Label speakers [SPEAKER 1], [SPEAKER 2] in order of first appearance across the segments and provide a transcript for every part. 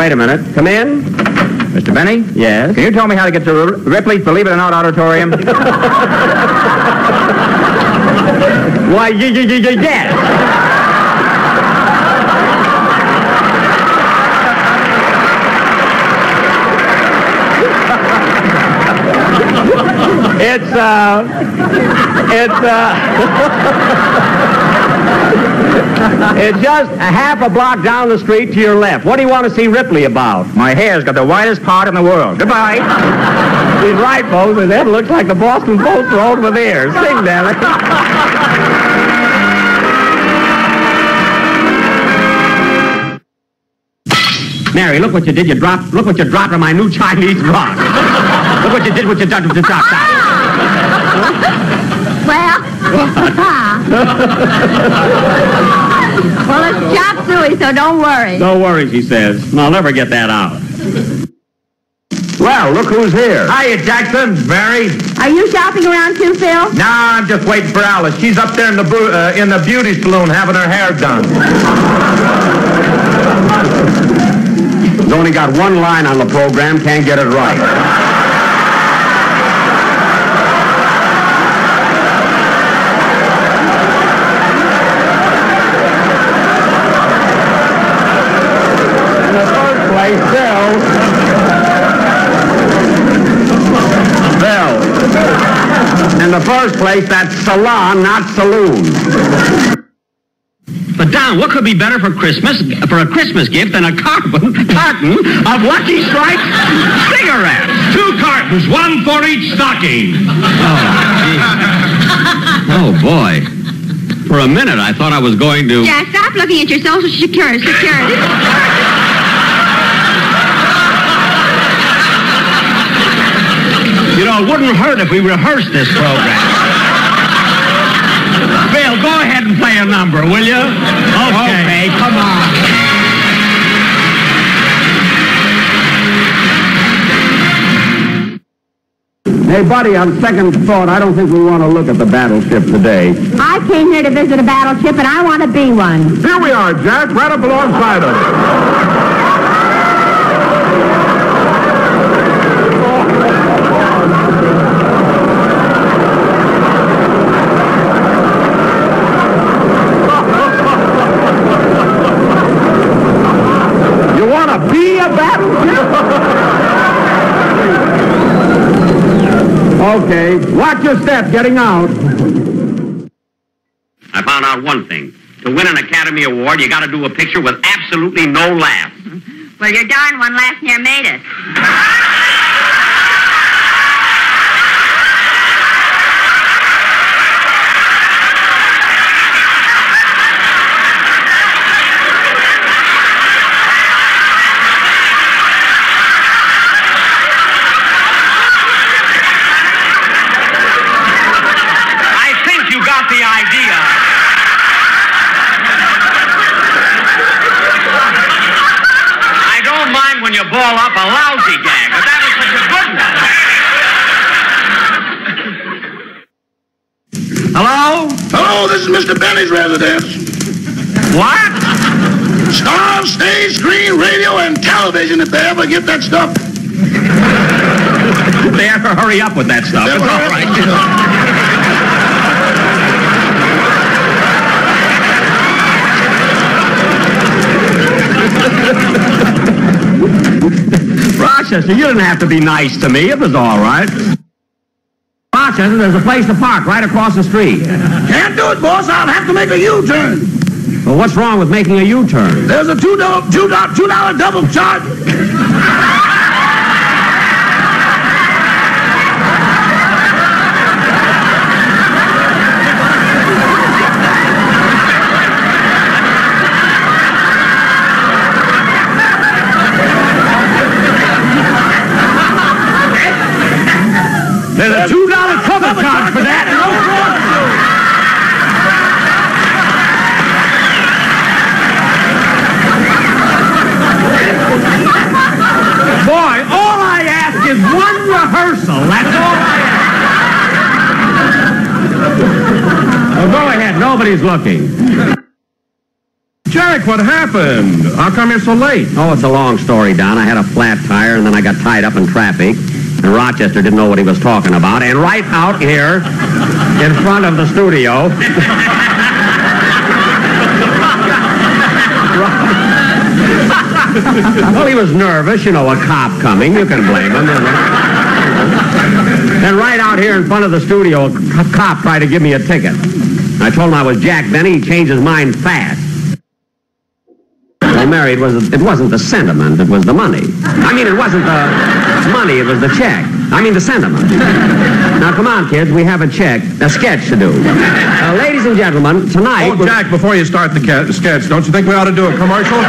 [SPEAKER 1] wait a minute. Come in.
[SPEAKER 2] Mr. Benny?
[SPEAKER 1] Yes?
[SPEAKER 2] Can you tell me how to get to Ripley's Believe It or Not Auditorium?
[SPEAKER 1] Why, yes. It's just a half a block down the street to your left. What do you want to see Ripley about?
[SPEAKER 2] My hair's got the whitest part in the world. Goodbye.
[SPEAKER 1] He's right, folks. His head looks like the Boston Post rolled with ears. Sing, Danny. Mary, look what you did. Look what you dropped on my new Chinese rock. Look what you did with your top.
[SPEAKER 3] Well, well, it's chop suey, so don't worry.
[SPEAKER 1] No worries, he says. I'll never get that out.
[SPEAKER 2] Well, look who's here.
[SPEAKER 1] Hiya, Jackson. Mary.
[SPEAKER 3] Are you shopping around too, Phil?
[SPEAKER 2] Nah, I'm just waiting for Alice. She's up there in the beauty saloon having her hair done.
[SPEAKER 1] He's only got one line on the program, can't get it right. In the first place, Bill. In the first place, that's salon, not saloon. But, Don, what could be better for a Christmas gift than a carton of Lucky Strike cigarettes?
[SPEAKER 4] 2 cartons, 1 for each stocking.
[SPEAKER 1] Oh, boy. For a minute, I thought I was going to...
[SPEAKER 3] Jack, stop looking at your social security.
[SPEAKER 1] You know, it wouldn't hurt if we rehearsed this program. Bill, go ahead and play a number, will you? Okay, come on. Hey, buddy, on second thought, I don't think we want to look at the battleship today.
[SPEAKER 3] I came here to visit a battleship, and I want to be one.
[SPEAKER 2] Here we are, Jack, right up alongside us.
[SPEAKER 1] Okay, watch your step getting out.
[SPEAKER 5] I found out one thing. To win an Academy Award, you got to do a picture with absolutely no laugh.
[SPEAKER 3] Well, your darn one last year made it.
[SPEAKER 5] When you ball up a lousy gag, but that was such a good one.
[SPEAKER 4] Hello? Hello, this is Mr. Benny's residence.
[SPEAKER 5] What?
[SPEAKER 4] Star, stage, screen, radio, and television, if they ever get that stuff.
[SPEAKER 5] If they ever hurry up with that stuff, it's all right.
[SPEAKER 1] Rochester, you didn't have to be nice to me. It was all right. Rochester, there's a place to park right across the street.
[SPEAKER 4] Can't do it, boss. I'll have to make a U-turn.
[SPEAKER 1] Well, what's wrong with making a U-turn?
[SPEAKER 4] There's a $2 double charge.
[SPEAKER 1] There's a $2 cover charge for that. Boy, all I ask is one rehearsal. That's all I ask. Well, go ahead. Nobody's looking.
[SPEAKER 2] Jack, what happened? How come you're so late?
[SPEAKER 1] Oh, it's a long story, Don. I had a flat tire, and then I got tied up in traffic. And Rochester didn't know what he was talking about. And right out here in front of the studio... Well, he was nervous. You know, a cop coming. You can blame him. And right out here in front of the studio, a cop tried to give me a ticket. I told him I was Jack Benny. He changed his mind fast. Well, Mary, it wasn't the sentiment. It was the money. I mean, it wasn't the money. It was the check. I mean, the sentiment. Now, come on, kids. We have a sketch to do. Ladies and gentlemen, tonight...
[SPEAKER 2] Oh, Jack, before you start the sketch, don't you think we ought to do a commercial?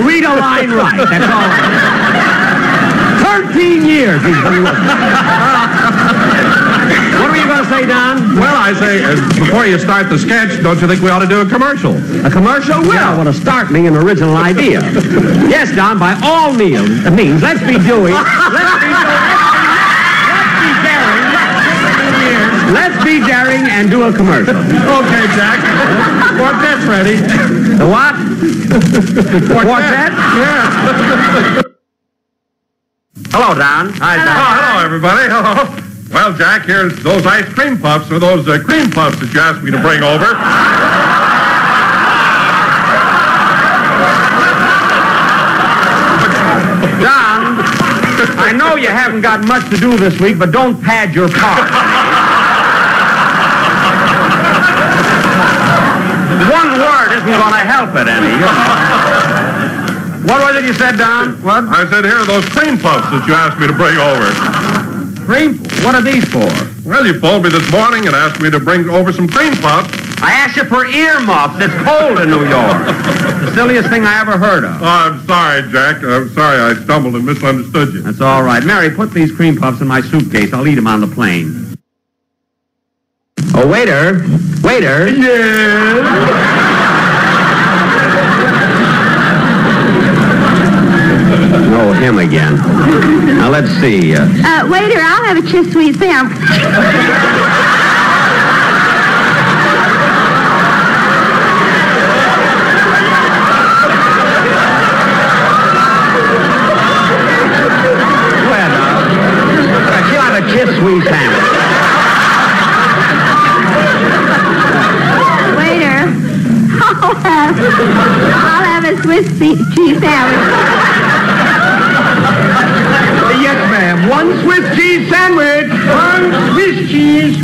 [SPEAKER 1] Read a line right, that's all. 13 years he's been with me. What were you going to say, Don?
[SPEAKER 2] Well, I say, before you start the sketch, don't you think we ought to do a commercial?
[SPEAKER 1] A commercial? Well, what a startling and original idea. Yes, Don, by all means, let's be daring. Let's be daring and do a commercial.
[SPEAKER 2] Okay, Jack. Quartet's ready.
[SPEAKER 1] The what? Quartet?
[SPEAKER 2] Yeah.
[SPEAKER 1] Hello, Don.
[SPEAKER 2] Hi, Don. Oh, hello, everybody. Hello. Well, Jack, here's those ice cream puffs, or those cream puffs that you asked me to bring over.
[SPEAKER 1] Don, I know you haven't got much to do this week, but don't pad your part. One word isn't going to help it any, you know. What was it you said, Don? What?
[SPEAKER 2] I said, here are those cream puffs that you asked me to bring over.
[SPEAKER 1] Cream? What are these for?
[SPEAKER 2] Well, you phoned me this morning and asked me to bring over some cream puffs.
[SPEAKER 1] I asked you for earmuffs. It's cold in New York. The silliest thing I ever heard of.
[SPEAKER 2] Oh, I'm sorry, Jack. I'm sorry I stumbled and misunderstood you.
[SPEAKER 1] That's all right. Mary, put these cream puffs in my suitcase. I'll eat them on the plane. Oh, waiter. Waiter.
[SPEAKER 2] Yes.
[SPEAKER 1] Oh, him again. Now, let's see.
[SPEAKER 3] Waiter, I'll have a kiss sweet sandwich.
[SPEAKER 1] Well, you have a kiss sweet sandwich.
[SPEAKER 3] Waiter, I'll have a Swiss cheese sandwich.
[SPEAKER 1] Yes, ma'am. One Swiss cheese sandwich. One Swiss cheese.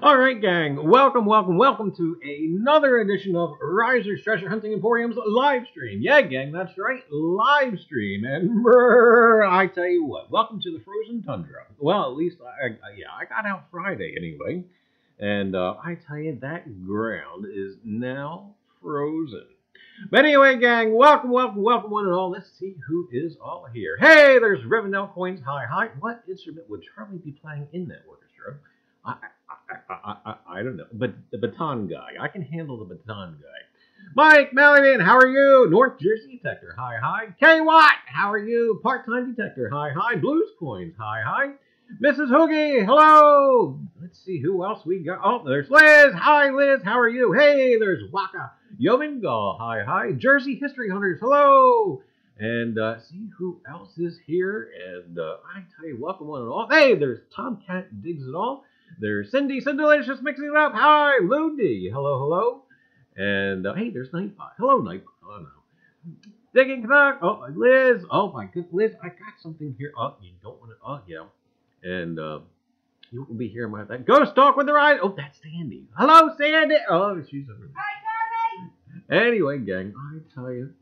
[SPEAKER 6] All right, gang. Welcome to another edition of Reiser's Treasure Hunting Emporium's live stream. Yeah, gang, that's right, live stream. And I tell you what, welcome to the frozen tundra. Well, at least I got out Friday anyway, and I tell you that ground is now frozen. But anyway, gang, welcome one and all. Let's see who is all here. Hey, there's Rivendell Coins. Hi. What instrument would Charlie be playing in that orchestra? I don't know, but the baton guy. I can handle the baton guy. Mike Mellon, how are you? North Jersey Detector, hi. K Watt, how are you? Part-time Detector, hi. Blues Coins, hi. Mrs. Hoogie, hello. Let's see who else we got. Oh, there's Liz. Hi, Liz, how are you? Hey, there's Waka. Yeoman Gall, hi. Jersey History Hunters, hello. And see who else is here. And I tell you, welcome one and all. Hey, there's Tomcat Digs It All. There's Cindy Delicious mixing it up. Hi, Ludy. Hello. And hey, there's Nightbot. Hello, Nightbot. Oh, no. Digging Canuck. Oh, Liz. Oh, my goodness. Liz, I got something here. Oh, you don't want to. Oh, yeah. And you will be hearing about that. Ghost Talk with the Ride. Oh, that's Sandy. Hello, Sandy. Oh, she's over there. Hi, Sandy. Anyway, gang, I tell you.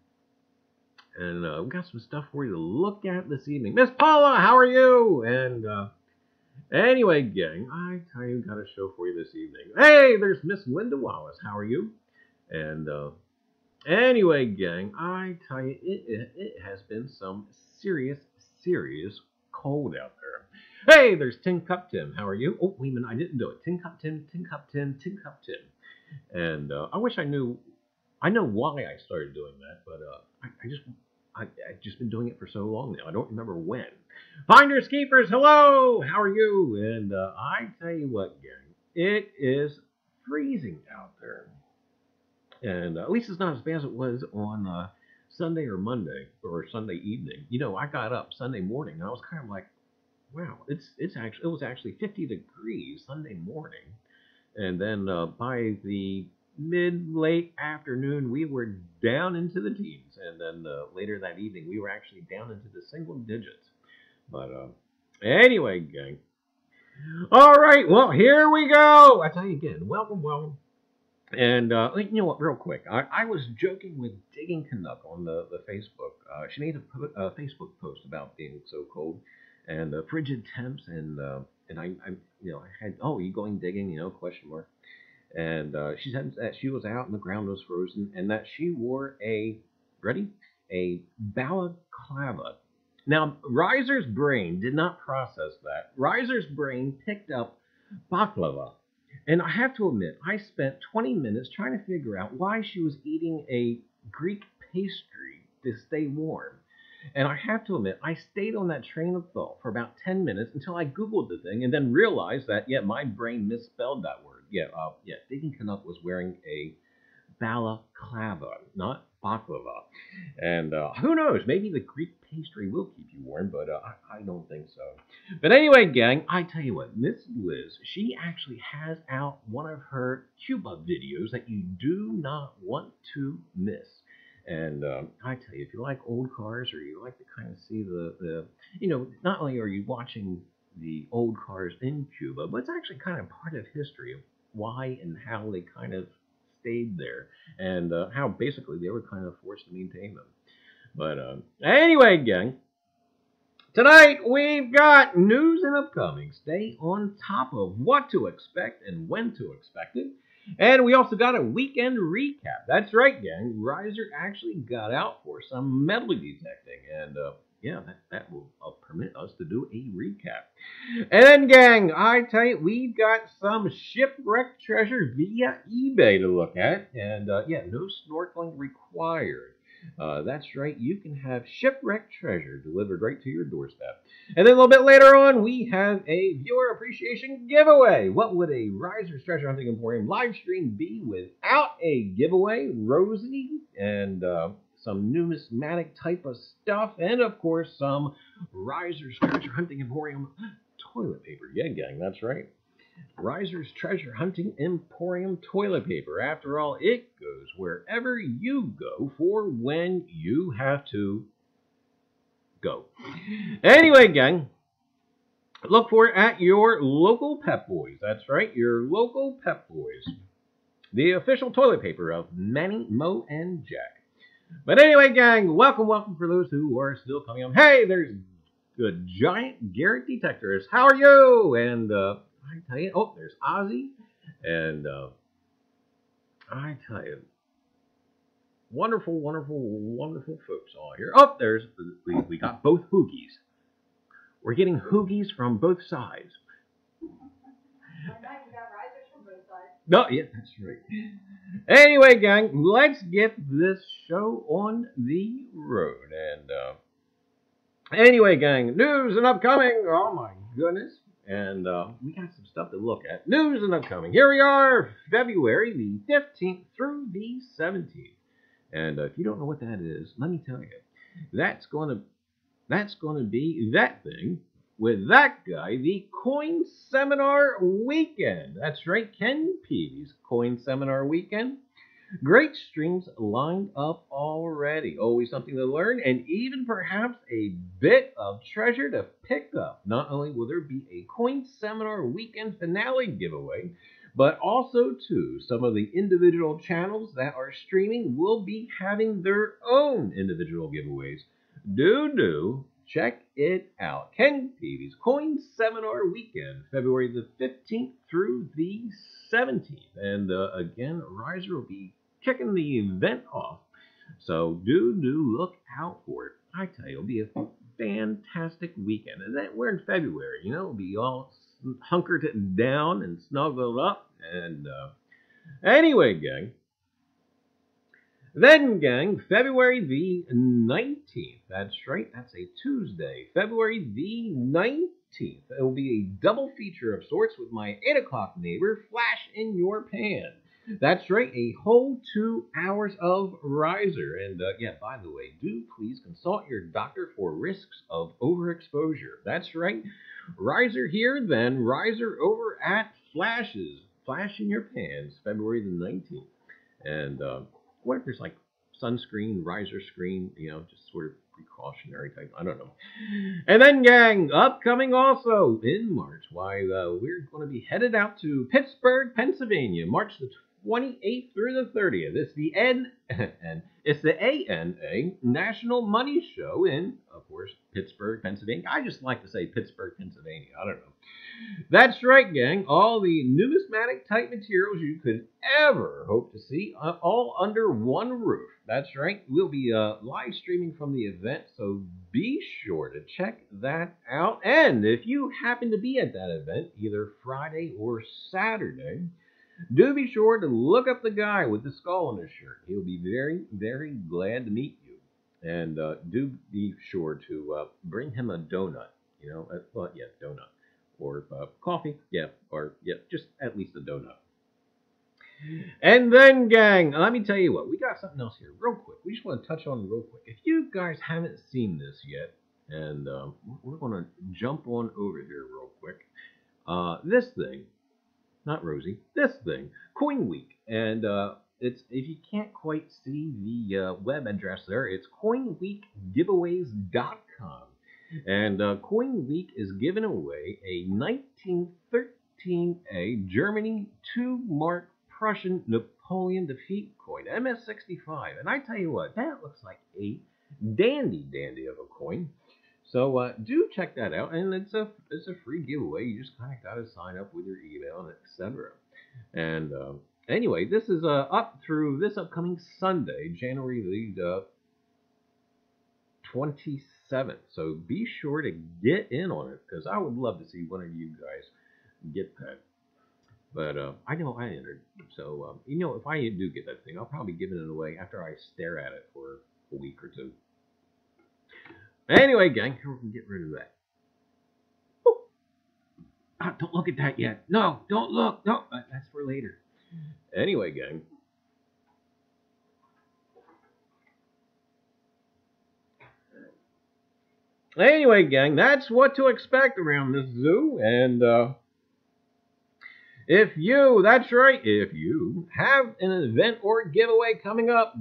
[SPEAKER 6] And we got some stuff for you to look at this evening. Miss Paula, how are you? And anyway, gang, I tell you, got a show for you this evening. Hey, there's Miss Linda Wallace. How are you? And anyway, gang, I tell you, it has been some serious cold out there. Hey, there's Tin Cup Tim. How are you? Oh, wait a minute, I didn't do it. Tin Cup Tim. And I wish I knew. I know why I started doing that, but I've just been doing it for so long now. I don't remember when. Finders Keepers, hello! How are you? And I tell you what, gang, it is freezing out there. And at least it's not as bad as it was on Sunday or Monday or Sunday evening. You know, I got up Sunday morning and I was kind of like, wow, it was actually 50 degrees Sunday morning. And then by the late afternoon, we were down into the teens, and then later that evening, we were actually down into the single digits. But anyway, gang. All right, well, here we go. I tell you again, welcome. And you know what? Real quick, I was joking with Digging Canuck on the Facebook. She made a Facebook post about being so cold and frigid temps, and I had, oh, are you going digging? You know, question mark. And she said that she was out and the ground was frozen, and that she wore a balaclava. Now, Reiser's brain did not process that. Reiser's brain picked up baklava. And I have to admit, I spent 20 minutes trying to figure out why she was eating a Greek pastry to stay warm. And I have to admit, I stayed on that train of thought for about 10 minutes until I Googled the thing and then realized that, yeah, my brain misspelled that word. Yeah, Digging Canuck was wearing a balaclava, not baklava. And who knows, maybe the Greek pastry will keep you warm, but I don't think so. But anyway, gang, I tell you what, Miss Liz, she actually has out one of her Cuba videos that you do not want to miss. And I tell you, if you like old cars or you like to kind of see the you know, not only are you watching the old cars in Cuba, but it's actually kind of part of history of why and how they kind of stayed there, and how basically they were kind of forced to maintain them. But anyway, gang, tonight we've got news and upcoming. Stay on top of what to expect and when to expect it. And we also got a weekend recap. That's right, gang. Reiser actually got out for some metal detecting, and yeah, that will permit us to do a recap. And then, gang, I tell you, we've got some Shipwreck treasure via eBay to look at. And, yeah, no snorkeling required. That's right, you can have Shipwreck treasure delivered right to your doorstep. And then a little bit later on, we have a viewer appreciation giveaway. What would a Reiser's Treasure Hunting Emporium live stream be without a giveaway? Rosie and some numismatic type of stuff, and of course some Reiser's Treasure Hunting Emporium toilet paper. Yeah, gang, that's right. Reiser's Treasure Hunting Emporium toilet paper. After all, it goes wherever you go for when you have to go. Anyway, gang, Look for it at your local Pep Boys. That's right, your local Pep Boys. The official toilet paper of Manny, Mo, and Jack. But anyway, gang, welcome for those who are still coming on. Hey, there's the giant Garrett Detectorist. How are you? And I tell you, oh, there's Ozzy. And I tell you, wonderful folks all here. Oh, there's, we got both Hoogies. We're getting Hoogies from both sides. No, yeah, that's right. Anyway, gang, let's get this show on the road. And anyway, gang, news and upcoming. Oh my goodness. And we got some stuff to look at. News and upcoming. Here we are, February the 15th through the 17th. And if you don't know what that is, let me tell you. That's going to be that thing with that guy, the Coin Seminar Weekend. That's right, Ken Peavy's Coin Seminar Weekend. Great streams lined up already. Always something to learn, and even perhaps a bit of treasure to pick up. Not only will there be a Coin Seminar Weekend finale giveaway, but also, too, some of the individual channels that are streaming will be having their own individual giveaways. Do check it out. Ken Peavy's Coin Seminar Weekend, February the 15th through the 17th. And again, Reiser will be kicking the event off. So do look out for it. I tell you, it'll be a fantastic weekend. And then we're in February, you know, it'll be all hunkered down and snuggled up. And anyway, gang. Then, gang, February the 19th. That's right, that's a Tuesday. February the 19th. It will be a double feature of sorts with my 8 o'clock neighbor, Flash in Your Pan. That's right, a whole 2 hours of Reiser. And, yeah, by the way, do please consult your doctor for risks of overexposure. That's right, Reiser here, then Reiser over at Flash's. Flash in Your Pans, February the 19th. And, what if there's like sunscreen, Reiser screen, you know, just sort of precautionary type, I don't know. And then, gang, upcoming also in March, why, we're going to be headed out to Pittsburgh, Pennsylvania, March the 28th through the 30th. It's the ANA National Money Show in, of course, Pittsburgh, Pennsylvania. I just like to say Pittsburgh, Pennsylvania. I don't know. That's right, gang. All the numismatic type materials you could ever hope to see, all under one roof. That's right. We'll be live streaming from the event, so be sure to check that out. And if you happen to be at that event, either Friday or Saturday, do be sure to look up the guy with the skull on his shirt. He'll be very glad to meet you. And do be sure to bring him a donut. You know, well, yeah, donut. Or coffee, yeah, or yeah, just at least a donut. And then, gang, let me tell you what, we got something else here real quick. We just want to touch on it real quick. If you guys haven't seen this yet, and we're going to jump on over here real quick. This thing, not Rosie, this thing, Coin Week. And it's, if you can't quite see the web address there, it's coinweekgiveaways.com. And Coin Week is giving away a 1913A Germany 2-mark Prussian Napoleon defeat coin, MS65. And I tell you what, that looks like a dandy of a coin. So do check that out, and it's a free giveaway. You just kind of got to sign up with your email and etc. And anyway, this is up through this upcoming Sunday, January the 27th. So be sure to get in on it, because I would love to see one of you guys get that. But I know I entered, so you know, if I do get that thing, I'll probably give it away after I stare at it for a week or two. Anyway, gang, we can get rid of that. Ah, don't look at that yet. No, don't look. No, that's for later. Anyway, gang. Anyway, gang, that's what to expect around this zoo. And if you, that's right, if you have an event or giveaway coming up,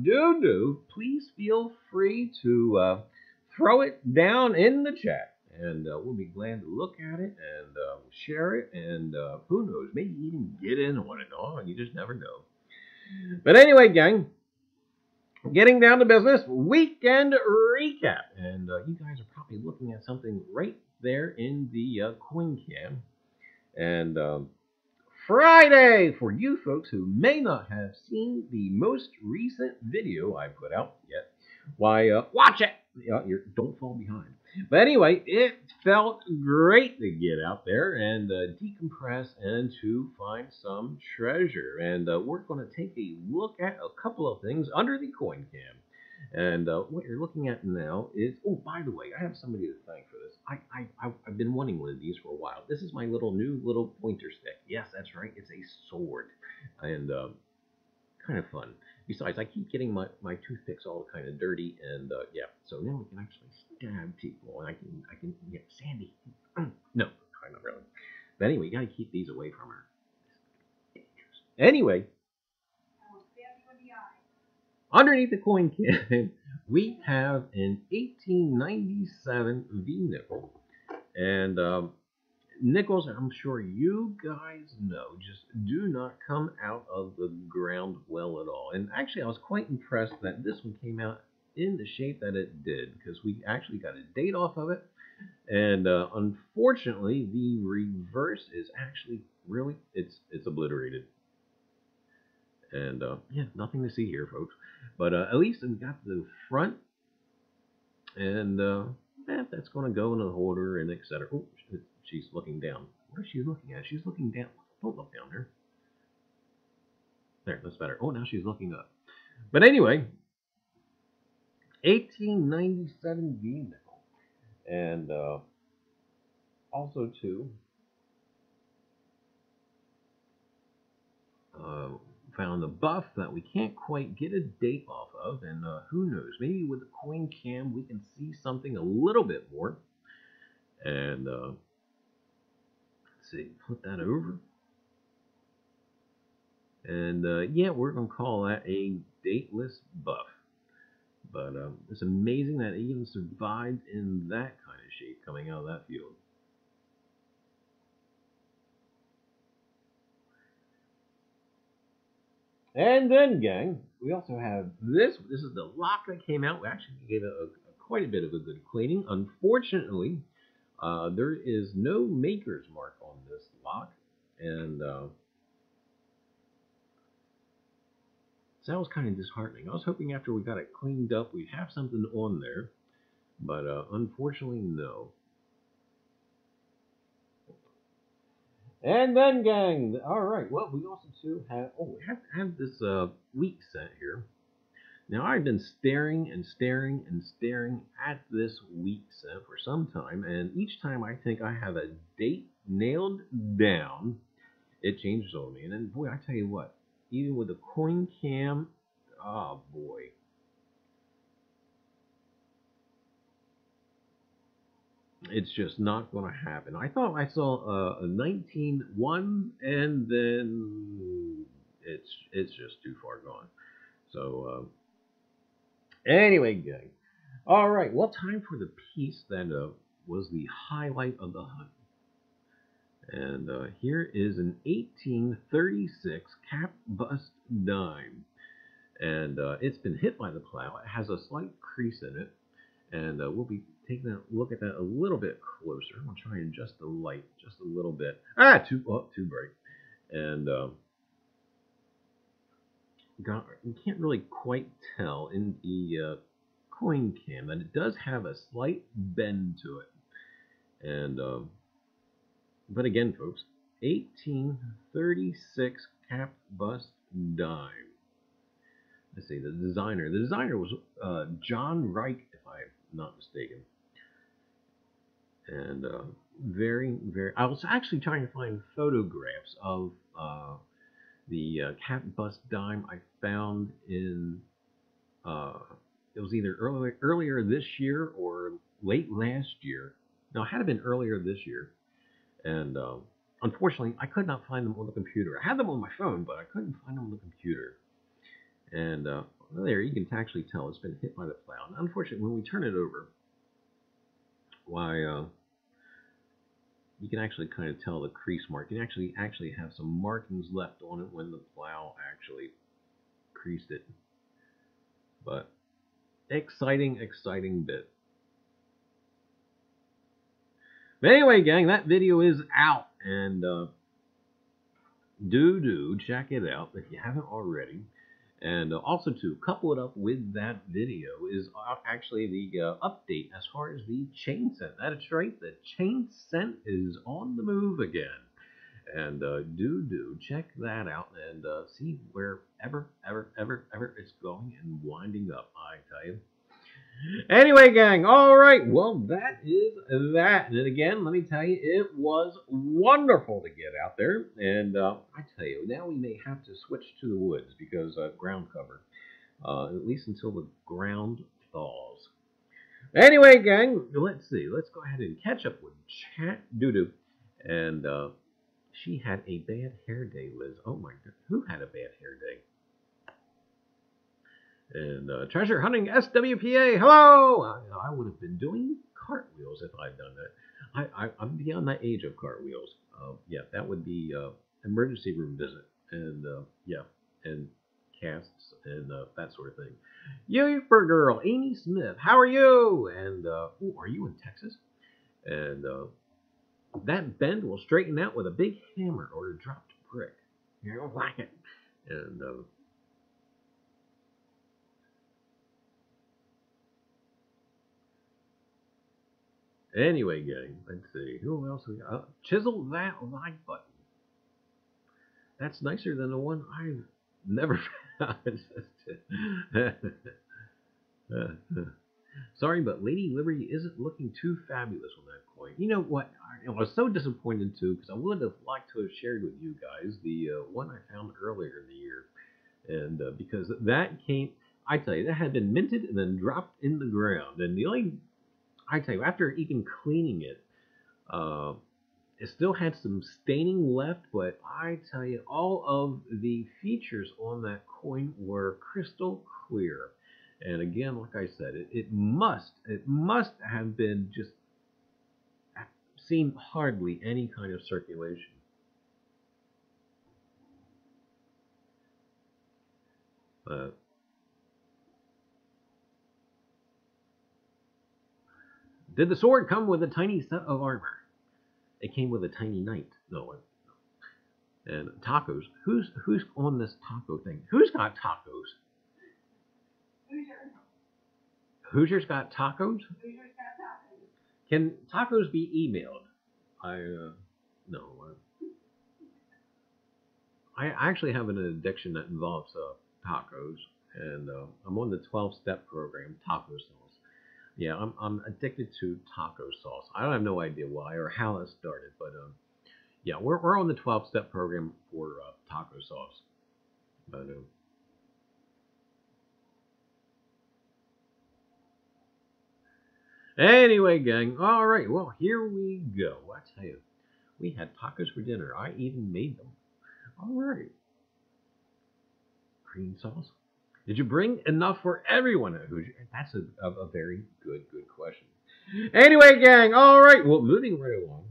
[SPEAKER 6] please feel free to throw it down in the chat. and we'll be glad to look at it and share it, and who knows, maybe even get in on it all. You just never know. But anyway, gang, getting down to business, weekend recap. And you guys are probably looking at something right there in the coin cam. And Friday, for you folks who may not have seen the most recent video I put out yet, why, watch it! Don't fall behind. But anyway, it felt great to get out there and decompress and to find some treasure. And we're going to take a look at a couple of things under the coin cam. And what you're looking at now is, oh, by the way, I have somebody to thank for this. I've been wanting one of these for a while. This is my new little pointer stick. Yes, that's right. It's a sword. And kind of fun. Besides, I keep getting my toothpicks all kind of dirty, and yeah, so now we can actually stab people, and I can get Sandy. No, kind of really. But anyway, you gotta keep these away from her. Anyway, underneath the coin can, we have an 1897 V nickel, and nickels, I'm sure you guys know, just do not come out of the ground well at all. And actually, I was quite impressed that this one came out in the shape that it did, because we actually got a date off of it. And unfortunately, the reverse is actually really, it's obliterated. And yeah, nothing to see here, folks. But at least we got the front, and that's going to go in the holder and etc. Oh, she's looking down. What is she looking at? She's looking down. Don't look down there. There, that's better. Oh, now she's looking up. But anyway, 1897 V nickel. And also, too, found a buff that we can't quite get a date off of. And who knows, maybe with the coin cam we can see something a little bit more. And let's see, flip that over. And yeah, we're going to call that a dateless buff. But it's amazing that it even survived in that kind of shape coming out of that field. And then, gang, we also have this. This is the lock that came out. We actually gave it quite a bit of a good cleaning. Unfortunately, there is no maker's mark on this lock. And so that was kind of disheartening. I was hoping after we got it cleaned up, we'd have something on there. But unfortunately, no. And then, gang, all right, well, we also too have, we have this wheat set here. Now, I've been staring and staring and staring at this wheat set for some time, and each time I think I have a date nailed down, it changes on me. And then, boy, I tell you what, even with the coin cam, oh, boy. It's just not going to happen. I thought I saw a 19-1, and then it's just too far gone. So anyway, gang. All right, well, time for the piece that was the highlight of the hunt. And here is an 1836 cap bust dime, and it's been hit by the plow. It has a slight crease in it, and we'll be taking a look at that a little bit closer. I'm going to try and adjust the light just a little bit. Too bright. And you can't really quite tell in the coin cam that it does have a slight bend to it. And but again, folks, 1836 cap bust dime. Let's see, the designer. The designer was John Reich, if I'm not mistaken. And very, very... I was actually trying to find photographs of the cap bust dime I found in... it was either earlier this year or late last year. No, it had to have been earlier this year. And unfortunately, I could not find them on the computer. I had them on my phone, but I couldn't find them on the computer. And there, you can actually tell it's been hit by the plow. And unfortunately, when we turn it over, why, you can actually kind of tell the crease mark. You can actually have some markings left on it when the plow actually creased it. But exciting bit. But anyway, gang, that video is out, and do check it out if you haven't already. And also to couple it up with that video is actually the update as far as the chain scent. That's right, the chain scent is on the move again. And do check that out and see wherever it's going and winding up, I tell you. Anyway, gang, all right, well, that is that. And again, let me tell you, it was wonderful to get out there. And I tell you, now we may have to switch to the woods because ground cover, at least until the ground thaws. Anyway, gang, let's see. Let's go ahead and catch up with Chat Doodoo. And she had a bad hair day, Liz. Oh, my God. Who had a bad hair day? And Treasure Hunting SWPA, hello! I would have been doing cartwheels if I'd done that. I'm beyond that age of cartwheels. Yeah, that would be emergency room visit, and yeah, and casts and that sort of thing. Yeeper girl, Amy Smith, how are you? And ooh, are you in Texas? And that bend will straighten out with a big hammer or a dropped brick. You're gonna like it. And anyway, gang, let's see. Who else we got? Chisel that like button. That's nicer than the one I've never found. Sorry, but Lady Liberty isn't looking too fabulous on that coin. You know what? I was so disappointed, too, because I would have liked to have shared with you guys the one I found earlier in the year. And because that came, I tell you, that had been minted and then dropped in the ground. And the only... I tell you, after even cleaning it, it still had some staining left, but I tell you, all of the features on that coin were crystal clear. And again, like I said, it must have been just seen hardly any kind of circulation. Did the sword come with a tiny set of armor? It came with a tiny knight. No. And tacos. Who's on this taco thing? Who's got tacos? Hoosiers got tacos? Hoosiers got tacos. Can tacos be emailed? No. I actually have an addiction that involves tacos, and I'm on the 12-step program, taco sauce. Yeah, I'm addicted to taco sauce. I have no idea why or how it started, but yeah, we're on the 12-step program for taco sauce. But anyway, gang, all right, well, here we go. I tell you, we had tacos for dinner. I even made them. All right. Cream sauce. Did you bring enough for everyone at Hoosier? That's a very good question. Anyway, gang, all right. Well, moving right along.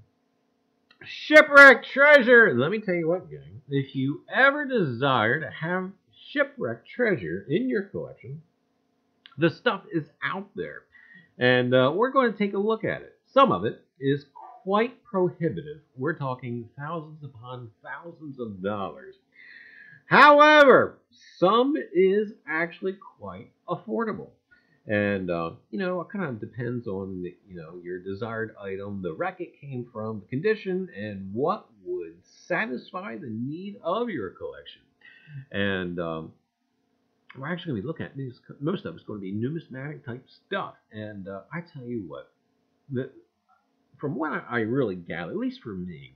[SPEAKER 6] Shipwreck treasure. Let me tell you what, gang. If you ever desire to have shipwreck treasure in your collection, the stuff is out there. And we're going to take a look at it. Some of it is quite prohibitive. We're talking thousands upon thousands of dollars. However, some is actually quite affordable. And, you know, it kind of depends on, the, you know, your desired item, the wreck it came from, the condition, and what would satisfy the need of your collection. And we're actually going to be looking at these, most of it's going to be numismatic type stuff. And I tell you what, from what I really gather, at least for me,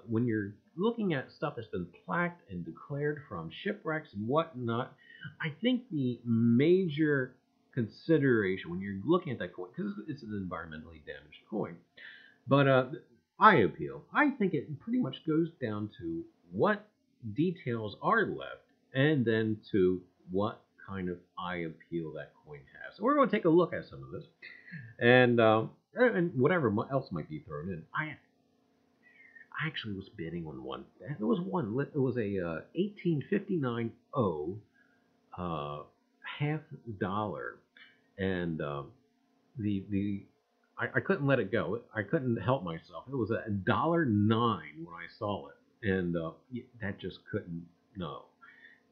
[SPEAKER 6] when you're looking at stuff that's been plaqued and declared from shipwrecks and whatnot, I think the major consideration when you're looking at that coin, because it's an environmentally damaged coin, but eye appeal, I think it pretty much goes down to what details are left and then to what kind of eye appeal that coin has. So we're going to take a look at some of this and whatever else might be thrown in. actually was bidding on one. It was one. It was a 1859 O, $half, and I couldn't let it go. I couldn't help myself. It was $1.09 when I saw it, and that just couldn't no.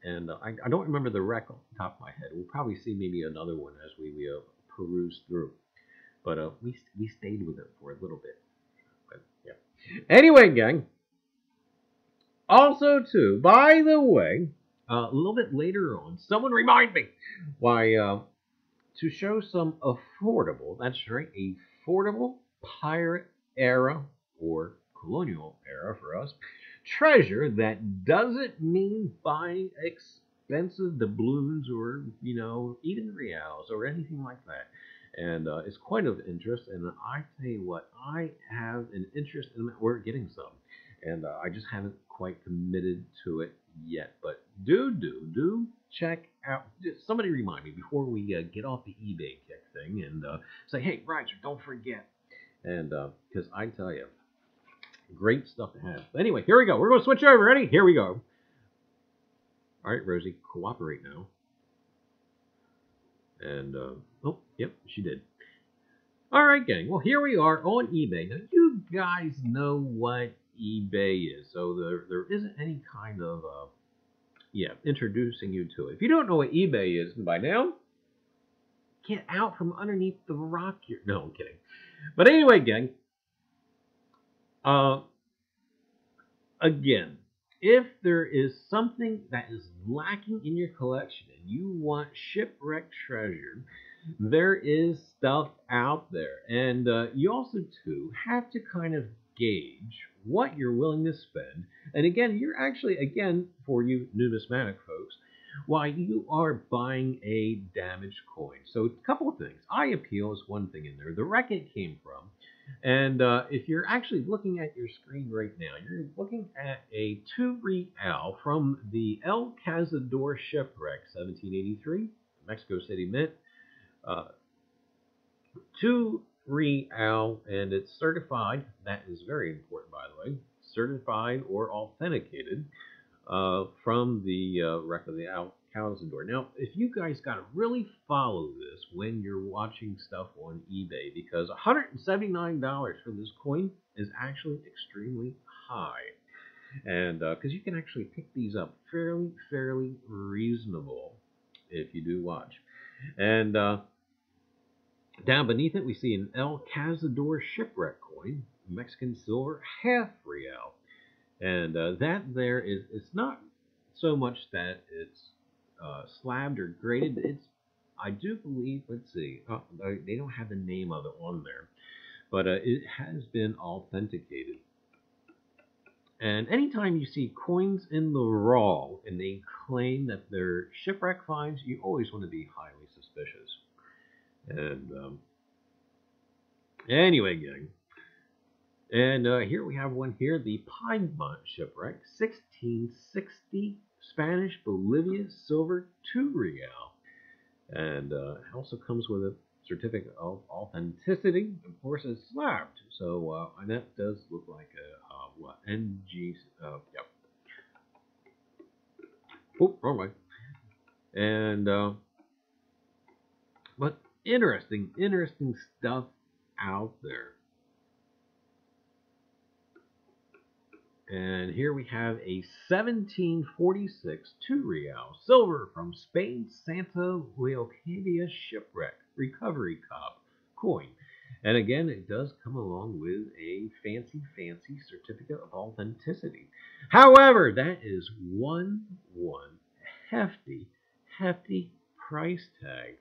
[SPEAKER 6] And I don't remember the wreck off the top of my head. We'll probably see maybe another one as we peruse through. But we stayed with it for a little bit. But yeah. Anyway, gang. Also, too, by the way, a little bit later on, someone remind me why to show some affordable. That's right, affordable pirate era or colonial era for us. Treasure that doesn't mean buying expensive doubloons or, even reals or anything like that. And it's quite of interest. And I tell you what, I have an interest in that. We're getting some. And I just haven't quite committed to it yet. But do check out. Somebody remind me before we get off the eBay kick thing and say, hey, Reiser, don't forget. And because I tell you, great stuff to have. But anyway, here we go. We're going to switch over. Ready? Here we go. All right, Rosie, cooperate now. And, oh, yep, she did. All right, gang. Well, here we are on eBay. Now, you guys know what eBay is, so there isn't any kind of, introducing you to it. If you don't know what eBay is by now, get out from underneath the rock here. No, I'm kidding. But anyway, gang, again, if there is something that is lacking in your collection and you want shipwreck treasure, there is stuff out there. And you also, too, have to kind of gauge what you're willing to spend. And again, you're actually, for you numismatic folks, why you are buying a damaged coin. So a couple of things. Eye appeal is one thing in there. The wreck it came from. And if you're actually looking at your screen right now, you're looking at a 2 real from the El Cazador Shipwreck, 1783, Mexico City Mint. 2 real, and it's certified. That is very important, by the way. Certified or authenticated from the wreck of the El Cazador. Now, if you guys got to really follow this when you're watching stuff on eBay, because $179 for this coin is actually extremely high. And because you can actually pick these up fairly reasonable if you do watch. And down beneath it, we see an El Cazador Shipwreck coin, Mexican silver ½ real. And that there is, it's not so much that it's slabbed or graded. It's, I do believe, let's see, they don't have the name of it on there, but it has been authenticated. And anytime you see coins in the raw and they claim that they're shipwreck finds, you always want to be highly suspicious. And anyway, gang. And here we have one here, the Piedmont Shipwreck, 1660, Spanish Bolivia, silver, 2 real. And it also comes with a certificate of authenticity. Of course, it's slabbed. So, and that does look like a, what, NG, yep. Oh, wrong way. And, but interesting stuff out there. And here we have a 1746 2 real silver from Spain, Santa Leocadia Shipwreck Recovery Cup coin. And again, it does come along with a fancy certificate of authenticity. However, that is one hefty price tag.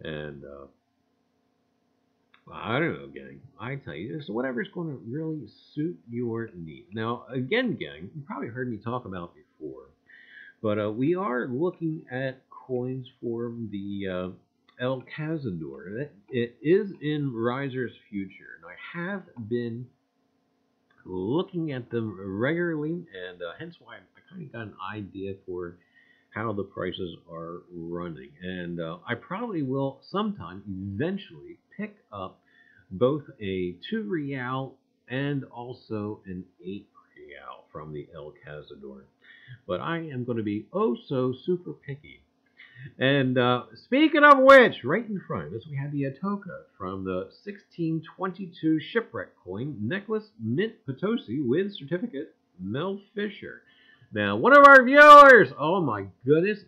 [SPEAKER 6] And I don't know, gang. I tell you, it's whatever's going to really suit your needs. Now, again, gang, you probably heard me talk about before, but we are looking at coins for the El Cazador. It is in Reiser's future, and I have been looking at them regularly, and hence why I kind of got an idea for how the prices are running. And I probably will sometime eventually pick up both a 2 real and also an 8 real from the El Cazador. But I am going to be oh so super picky. And speaking of which, right in front of us, we have the Atoka from the 1622 Shipwreck coin, necklace mint Potosi with certificate, Mel Fisher. Now, one of our viewers, oh my goodness,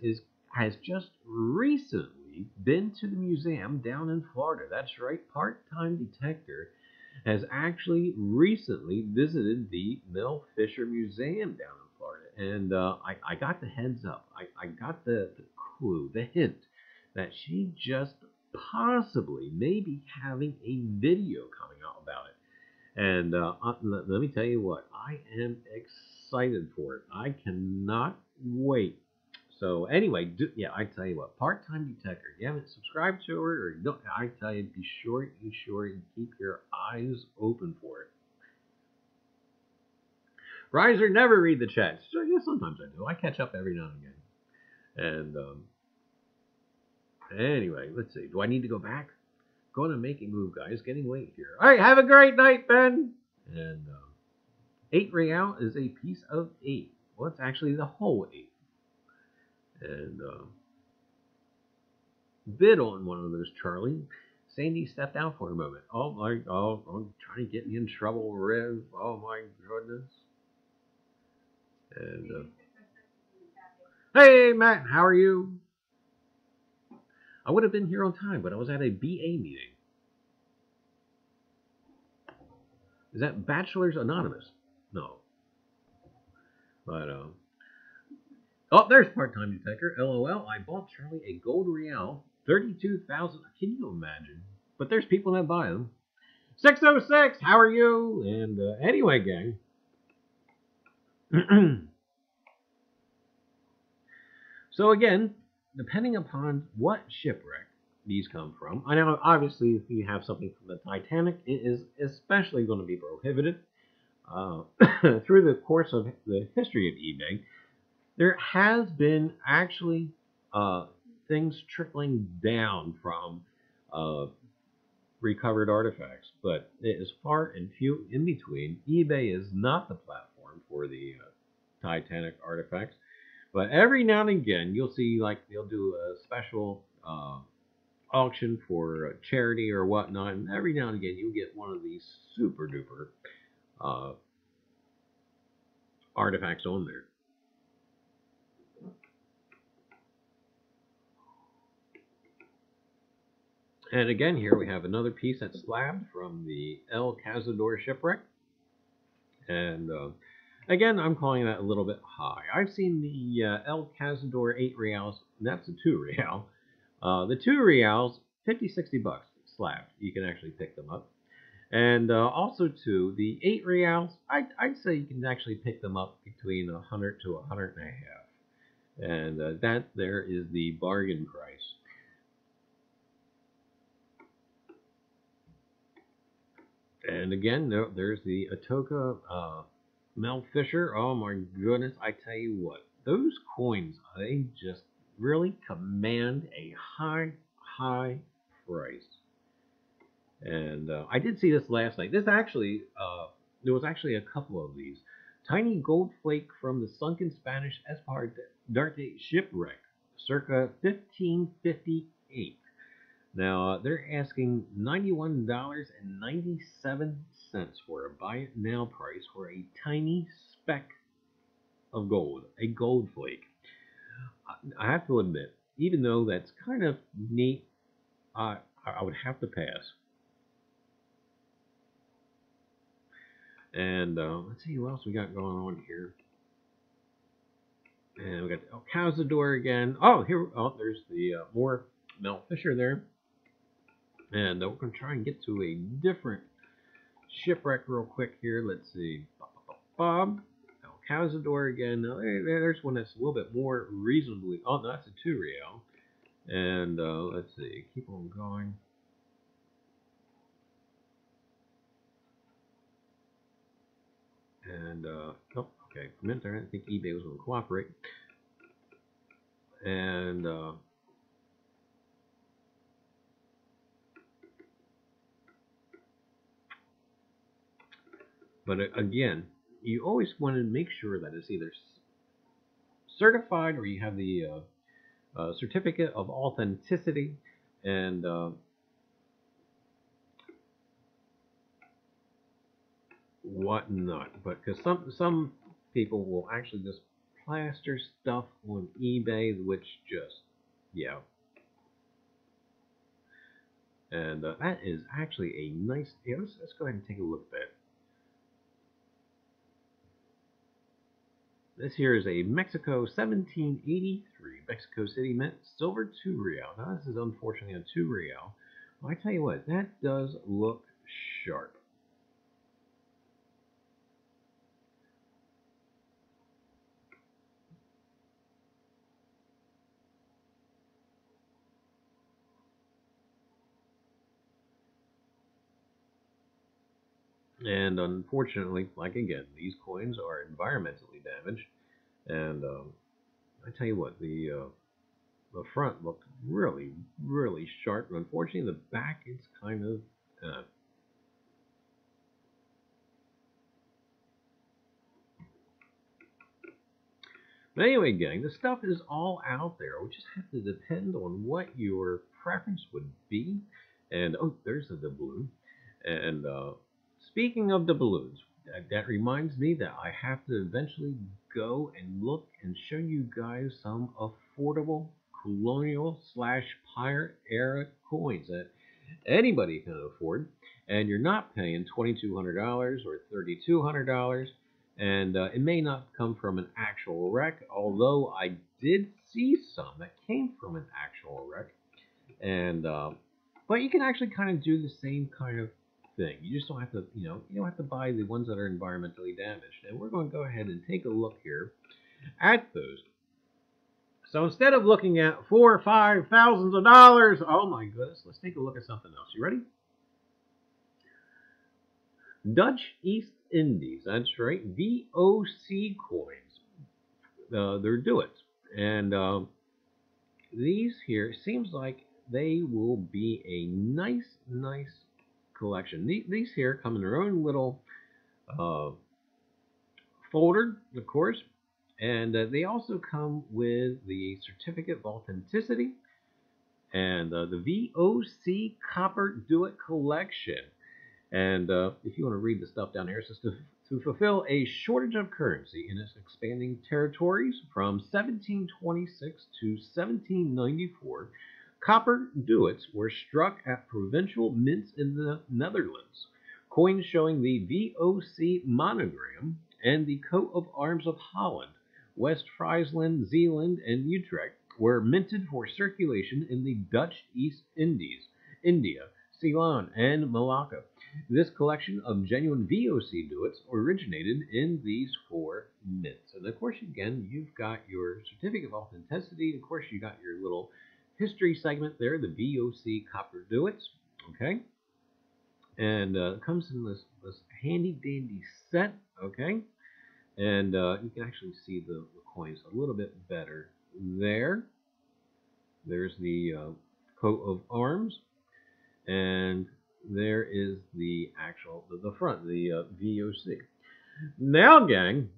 [SPEAKER 6] has just recently been to the museum down in Florida. That's right, Part-Time Detector has actually recently visited the Mel Fisher Museum down in Florida. And I got the heads up. I got the clue, the hint, that she just possibly may be having a video coming out about it. And let me tell you what, I am excited for it. I cannot wait. So anyway, yeah, I tell you what, Part-Time Detector, if you haven't subscribed to her, or don't, I tell you, be sure and keep your eyes open for it. Reiser, never read the chat. So, yeah, sometimes I do. I catch up every now and again. And anyway, let's see. Do I need to go back? Going to make a move, guys. Getting late here. All right, have a great night, Ben. And 8 real is a piece of 8. Well, it's actually the whole 8. And bid on one of those, Charlie. Sandy stepped out for a moment. Oh my! Oh, I'm trying to get me in trouble, Riv. Oh my goodness. And hey, Matt, how are you? I would have been here on time, but I was at a BA meeting. Is that Bachelors Anonymous? No. But, oh, there's Part-Time Detector. LOL, I bought Charlie a gold real. 32,000. Can you imagine? But there's people that buy them. 606, how are you? And anyway, gang. So again, depending upon what shipwreck these come from, I know obviously if you have something from the Titanic, it is especially going to be prohibited. Through the course of the history of eBay, there has been actually things trickling down from recovered artifacts, but it is far and few in between. eBay is not the platform for the Titanic artifacts. But every now and again, you'll see, like, they'll do a special auction for charity or whatnot, and every now and again, you'll get one of these super duper artifacts on there. And again, here we have another piece that's slabbed from the El Cazador Shipwreck. And again, I'm calling that a little bit high. I've seen the El Cazador 8 reals, and that's a 2 real. The 2 reals, 50, 60 bucks slabbed. You can actually pick them up. And also, too, the 8 reals, I'd say you can actually pick them up between 100 to 150. And that there is the bargain price. And again, there's the Atoka Mel Fisher. Oh my goodness, I tell you what, those coins, they just really command a high price. And I did see this last night. This actually, there was actually a couple of these. Tiny gold flake from the sunken Spanish Espardarte shipwreck, circa 1558. Now, they're asking $91.97 for a buy it now price for a tiny speck of gold, a gold flake. I have to admit, even though that's kind of neat, I would have to pass. And let's see what else we got going on here. And we got El Cazador again. Oh, here, oh, there's the more Mel Fisher there. And we're going to try and get to a different shipwreck real quick here. Let's see. El Cazador again. Now, there's one that's a little bit more reasonably. Oh, no, that's a 2 real. And let's see. Keep on going. And, oh, okay. For a minute there, I didn't think eBay was going to cooperate. And, But again, you always want to make sure that it's either certified or you have the certificate of authenticity and whatnot. But because some people will actually just plaster stuff on eBay, which just, yeah. And that is actually a nice, yeah, let's go ahead and take a look at that. This here is a Mexico 1783 Mexico City Mint silver 2 real. Now this is unfortunately a 2 real. Well, I tell you what, that does look sharp. And unfortunately, like again, these coins are environmentally damaged. And I tell you what, the front looked really, really sharp. And unfortunately, the back is kind of But anyway, gang, the stuff is all out there. We just have to depend on what your preference would be. And oh, there's the doubloon. And speaking of doubloons, that reminds me that I have to eventually go and look and show you guys some affordable colonial / pirate era coins that anybody can afford, and you're not paying $2,200 or $3,200, and it may not come from an actual wreck, although I did see some that came from an actual wreck, and but you can actually kind of do the same kind of thing. You just don't have to, you don't have to buy the ones that are environmentally damaged. And we're going to go ahead and take a look here at those. So instead of looking at $4,000 or $5,000, oh my goodness, let's take a look at something else. You ready? Dutch East Indies. That's right, VOC coins. They're Duets, and these here seems like they will be a nice collection. These here come in their own little folder, of course, and they also come with the certificate of authenticity and the VOC Copper Duet collection. And if you want to read the stuff down here, it says to fulfill a shortage of currency in its expanding territories from 1726 to 1794, copper duets were struck at provincial mints in the Netherlands. Coins showing the VOC monogram and the coat of arms of Holland, West Friesland, Zeeland, and Utrecht were minted for circulation in the Dutch East Indies, India, Ceylon, and Malacca. This collection of genuine VOC duets originated in these 4 mints. And of course, again, you've got your certificate of authenticity. Of course, you got your little history segment there, the VOC copper duets. Okay, and it comes in this handy dandy set. Okay, and you can actually see the coins a little bit better there. There's the coat of arms, and there is the actual, the front, the VOC. Now, gang,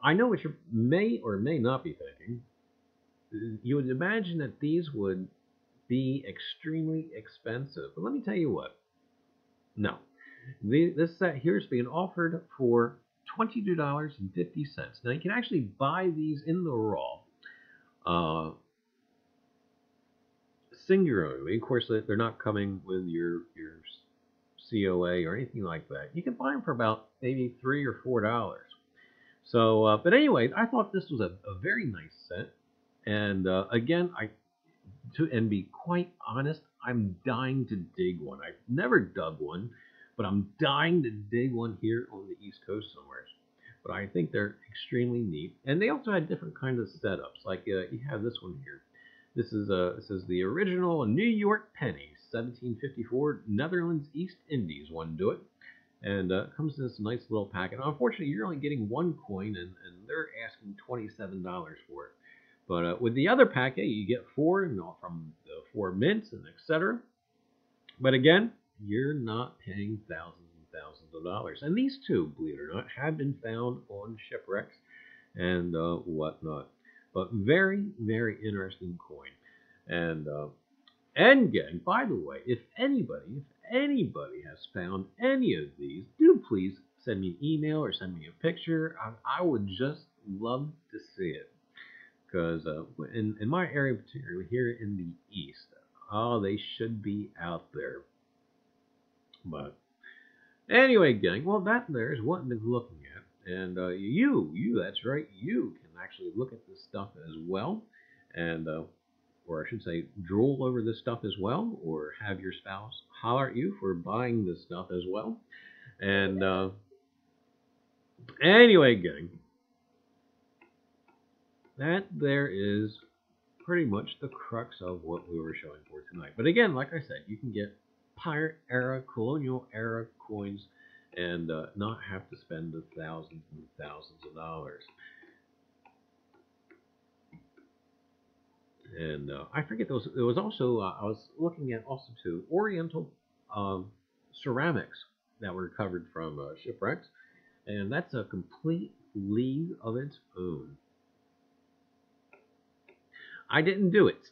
[SPEAKER 6] I know what you may or may not be thinking. You would imagine that these would be extremely expensive. But let me tell you what. No. This set here is being offered for $22.50. Now, you can actually buy these in the raw. Singularly. Of course, they're not coming with your COA or anything like that. You can buy them for about maybe $3 or $4. So, but anyway, I thought this was a very nice set. And again, and be quite honest, I'm dying to dig one. I've never dug one, but I'm dying to dig one here on the East Coast somewhere. But I think they're extremely neat. And they also had different kinds of setups. Like you have this one here. This is the original New York penny, 1754, Netherlands East Indies one duet. And it comes in this nice little packet. Unfortunately, you're only getting 1 coin, and they're asking $27 for it. But with the other packet, you get 4 from the 4 mints and etc. But again, you're not paying thousands and thousands of dollars. And these two, believe it or not, have been found on shipwrecks and whatnot. But very, very interesting coin. And gang, by the way, if anybody has found any of these, do please send me an email or send me a picture. I would just love to see it. Because in my area, particularly here in the East, oh, they should be out there. But anyway, gang, well, that there is what I've been looking at. And you, that's right, you can actually look at this stuff as well. And, or I should say, drool over this stuff as well. Or have your spouse holler at you for buying this stuff as well. And anyway, gang, that there is pretty much the crux of what we were showing for tonight. But again, like I said, you can get pirate era, colonial era coins and not have to spend the thousands and thousands of dollars. And I forget those. It was also I was looking at also too Oriental ceramics that were recovered from shipwrecks, and that's a complete league of its own. I didn't do it.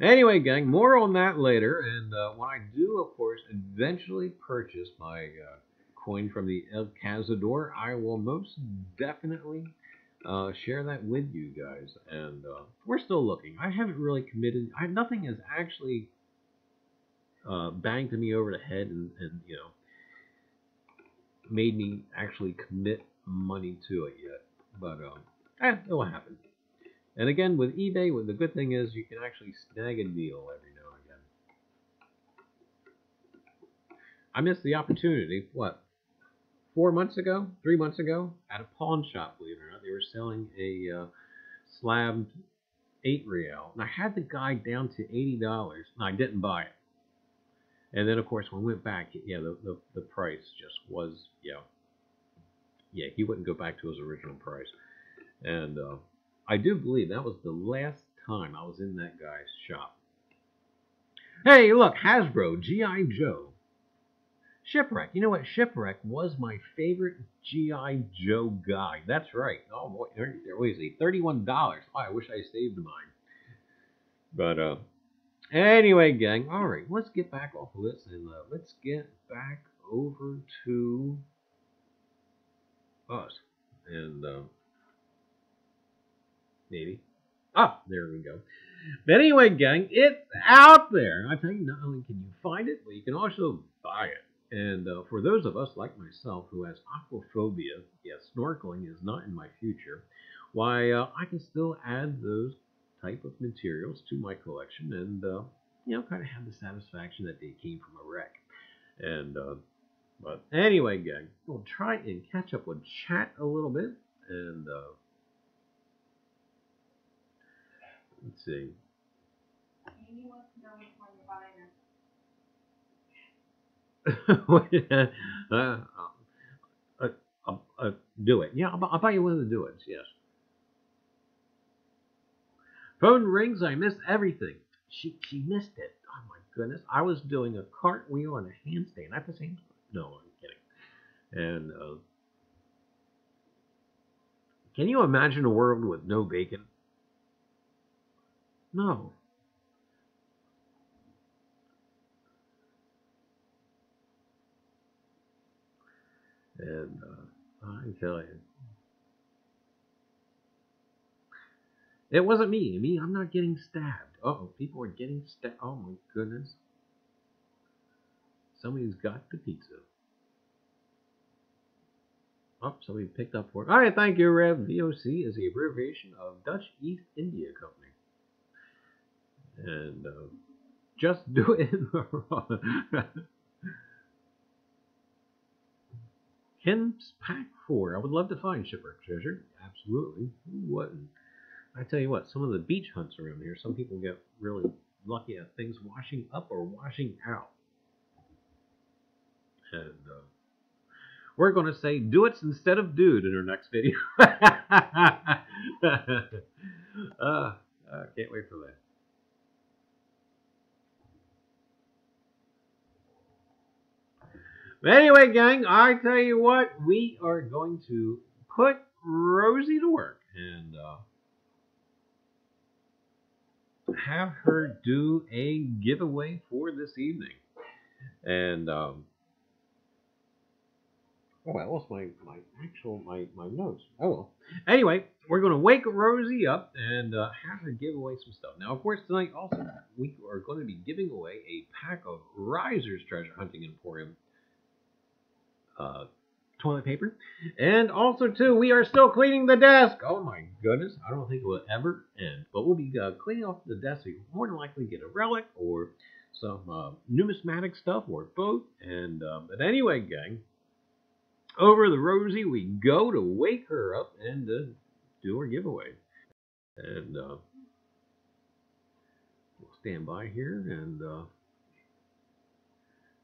[SPEAKER 6] Anyway, gang, more on that later. And when I do, of course, eventually purchase my coin from the El Cazador, I will most definitely share that with you guys. And we're still looking. I haven't really committed. Nothing has actually banged me over the head and you know, made me actually commit money to it yet, but it will happen. And again, with eBay, the good thing is you can actually snag a deal every now and again. I missed the opportunity, what, 3 months ago, at a pawn shop, believe it or not, they were selling a slabbed 8 real, and I had the guy down to $80, and I didn't buy it. And then, of course, when we went back, yeah, the price just was, yeah, he wouldn't go back to his original price. And I do believe that was the last time I was in that guy's shop. Hey, look, Hasbro, G.I. Joe. Shipwreck. You know what? Shipwreck was my favorite G.I. Joe guy. That's right. Oh, boy. What is he? $31. Oh, I wish I saved mine. But, anyway, gang, all right, let's get back off of this and let's get back over to us. And maybe. Ah, there we go. But anyway, gang, it's out there. I tell you, not only can you find it, but you can also buy it. And for those of us like myself who has aquaphobia, yes, snorkeling is not in my future, why, I can still add those type of materials to my collection and you know, kind of have the satisfaction that they came from a wreck. And but anyway, gang, we'll try and catch up with chat a little bit. And let's see.
[SPEAKER 3] Amy wants to know which one you're buying her.
[SPEAKER 6] Do it. Yeah, I'll buy you one of the do-its, yes. Phone rings, I missed everything. She missed it. Oh my goodness. I was doing a cartwheel and a handstand at the same time. No, I'm kidding. And can you imagine a world with no bacon? No. And I tell you, it wasn't me. I'm not getting stabbed. Uh-oh, people are getting stabbed. Oh my goodness. Somebody's got the pizza. Oh, somebody picked up for it. All right, thank you, Rev. VOC is the abbreviation of Dutch East India Company. And just do it in the raw. Ken's Pack 4. I would love to find Shipwreck treasure. Absolutely. Who wouldn't? I tell you what, some of the beach hunts around here, some people get really lucky at things washing up or washing out. And we're going to say do it instead of dude in our next video. Can't wait for that. But anyway, gang, I tell you what, we are going to put Rosie to work and have her do a giveaway for this evening. And oh, I lost my notes. Oh well. Anyway, we're going to wake Rosie up and have her give away some stuff. Now, of course, tonight also we are going to be giving away a pack of Reiser's Treasure Hunting Emporium toilet paper. And also, too, we are still cleaning the desk. Oh, my goodness. I don't think it will ever end. But we'll be cleaning off the desk. So you'll more than likely get a relic or some numismatic stuff or both. And but anyway, gang, over to Rosie we go to wake her up and do her giveaway. And we'll stand by here and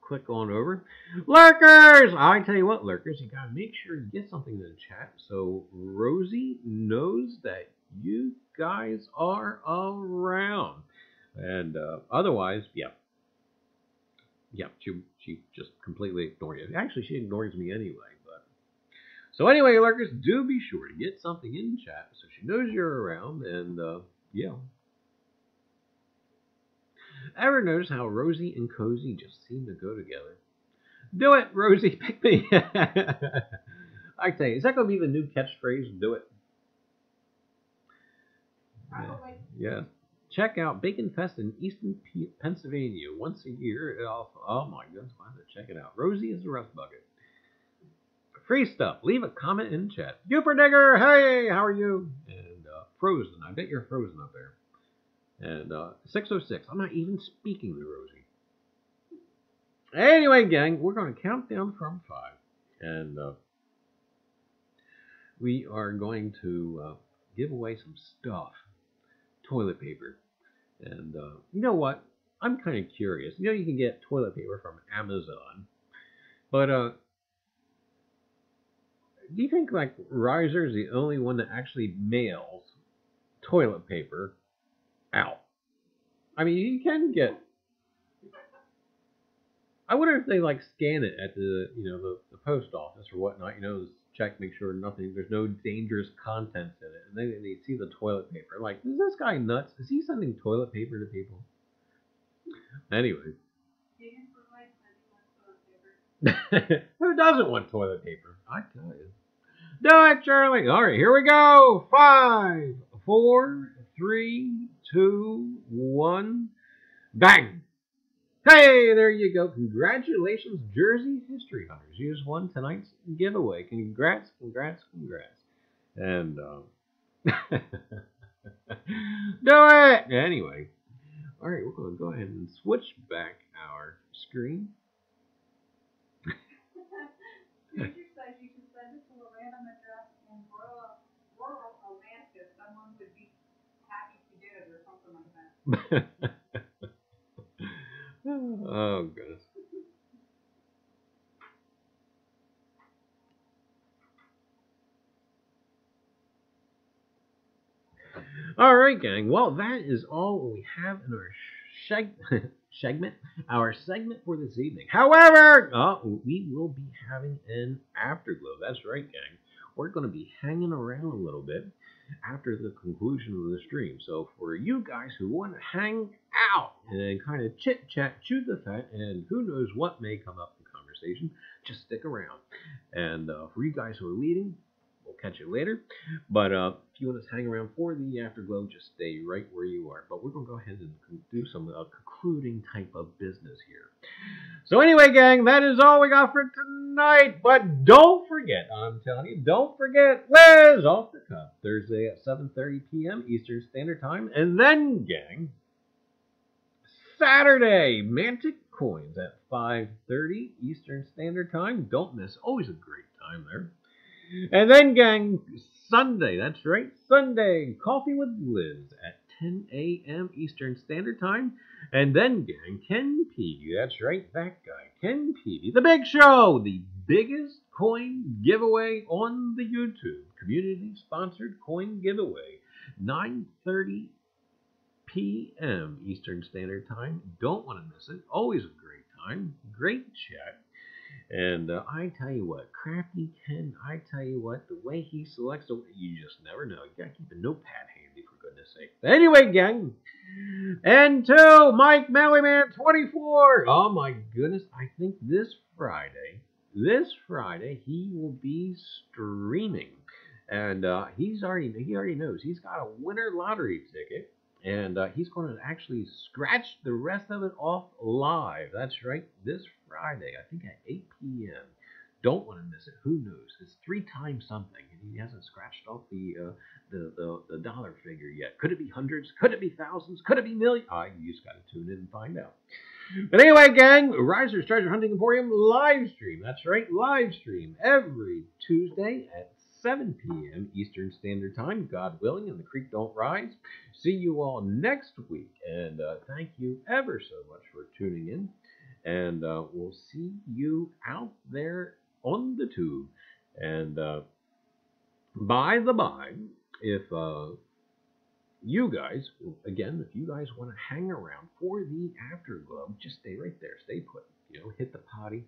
[SPEAKER 6] click on over. Lurkers! I tell you what, Lurkers, you gotta make sure you get something in the chat so Rosie knows that you guys are around. And otherwise, yeah, she just completely ignores you. Actually, she ignores me anyway. But so anyway, Lurkers, do be sure to get something in chat so she knows you're around. And yeah. Ever notice how Rosie and Cozy just seem to go together? Do it, Rosie, pick me. I tell you, is that going to be the new catchphrase? Do it. Yeah. Check out Bacon Fest in Eastern Pennsylvania once a year. Oh my goodness, I have to check it out. Rosie is the rust bucket. Free stuff. Leave a comment in chat. Duper Digger, hey, how are you? And Frozen. I bet you're frozen up there. And 606. I'm not even speaking to Rosie. Anyway, gang, we're going to count down from 5. And we are going to give away some stuff. Toilet paper. And you know what? I'm kind of curious. You know you can get toilet paper from Amazon. But do you think like Reiser is the only one that actually mails toilet paper out? I mean, you can get. I wonder if they like scan it at the the post office or whatnot. Check, make sure there's no dangerous contents in it, and then they see the toilet paper. Like, is this guy nuts? Is he sending toilet paper to people? Anyway, who doesn't want toilet paper? I tell you. Do it, Charlie. All right, here we go. 5, 4, 3, 2, 1, bang! Hey, there you go. Congratulations, Jersey History Hunters. You just won tonight's giveaway. Congrats, congrats, congrats. And do it! Anyway, all right, we're going to go ahead and switch back our screen.
[SPEAKER 3] Teacher says you can send it to a random address in rural Alaska. Someone would be happy to get it or something like that.
[SPEAKER 6] Oh, goodness. All right, gang. Well, that is all we have in our segment for this evening. However, we will be having an afterglow. That's right, gang. We're going to be hanging around a little bit after the conclusion of the stream. So for you guys who want to hang out and kind of chit-chat, chew the fat, and who knows what may come up in conversation, just stick around. And for you guys who are leaving, we'll catch you later. But if you want to hang around for the afterglow, just stay right where you are. But we're going to go ahead and do some concluding type of business here. So anyway, gang, that is all we got for tonight. But don't forget, I'm telling you, don't forget Liz Off the Cuff, Thursday at 7:30 p.m. Eastern Standard Time. And then, gang, Saturday, Mantic Coins at 5:30 Eastern Standard Time. Don't miss. Always a great time there. And then, gang, Sunday, that's right, Sunday, Coffee with Liz at 10 a.m. Eastern Standard Time. And then, gang, Ken Peavy, that's right, that guy, Ken Peavy, The Big Show, the biggest coin giveaway on the YouTube, community-sponsored coin giveaway, 9:30 p.m. Eastern Standard Time. Don't want to miss it. Always a great time. Great chat. And I tell you what, Crafty Ken, I tell you what, the way he selects, you just never know. You got to keep a notepad handy, for goodness sake. Anyway, gang, until Mike Mellyman 24. Oh, my goodness. I think this Friday, he will be streaming. And he already knows. He's got a winter lottery ticket. And he's going to actually scratch the rest of it off live. That's right, this Friday, I think at 8 p.m. Don't want to miss it. Who knows? It's 3 times something, and he hasn't scratched off the dollar figure yet. Could it be hundreds? Could it be thousands? Could it be millions? You just got to tune in and find out. But anyway, gang, Reiser's Treasure Hunting Emporium live stream. That's right, live stream every Tuesday at 7 p.m. Eastern Standard Time, God willing, and the creek don't rise. See you all next week, and thank you ever so much for tuning in, and we'll see you out there on the tube. And by the by, if you guys, again, if you guys want to hang around for the afterglow, just stay right there, stay put, hit the potty,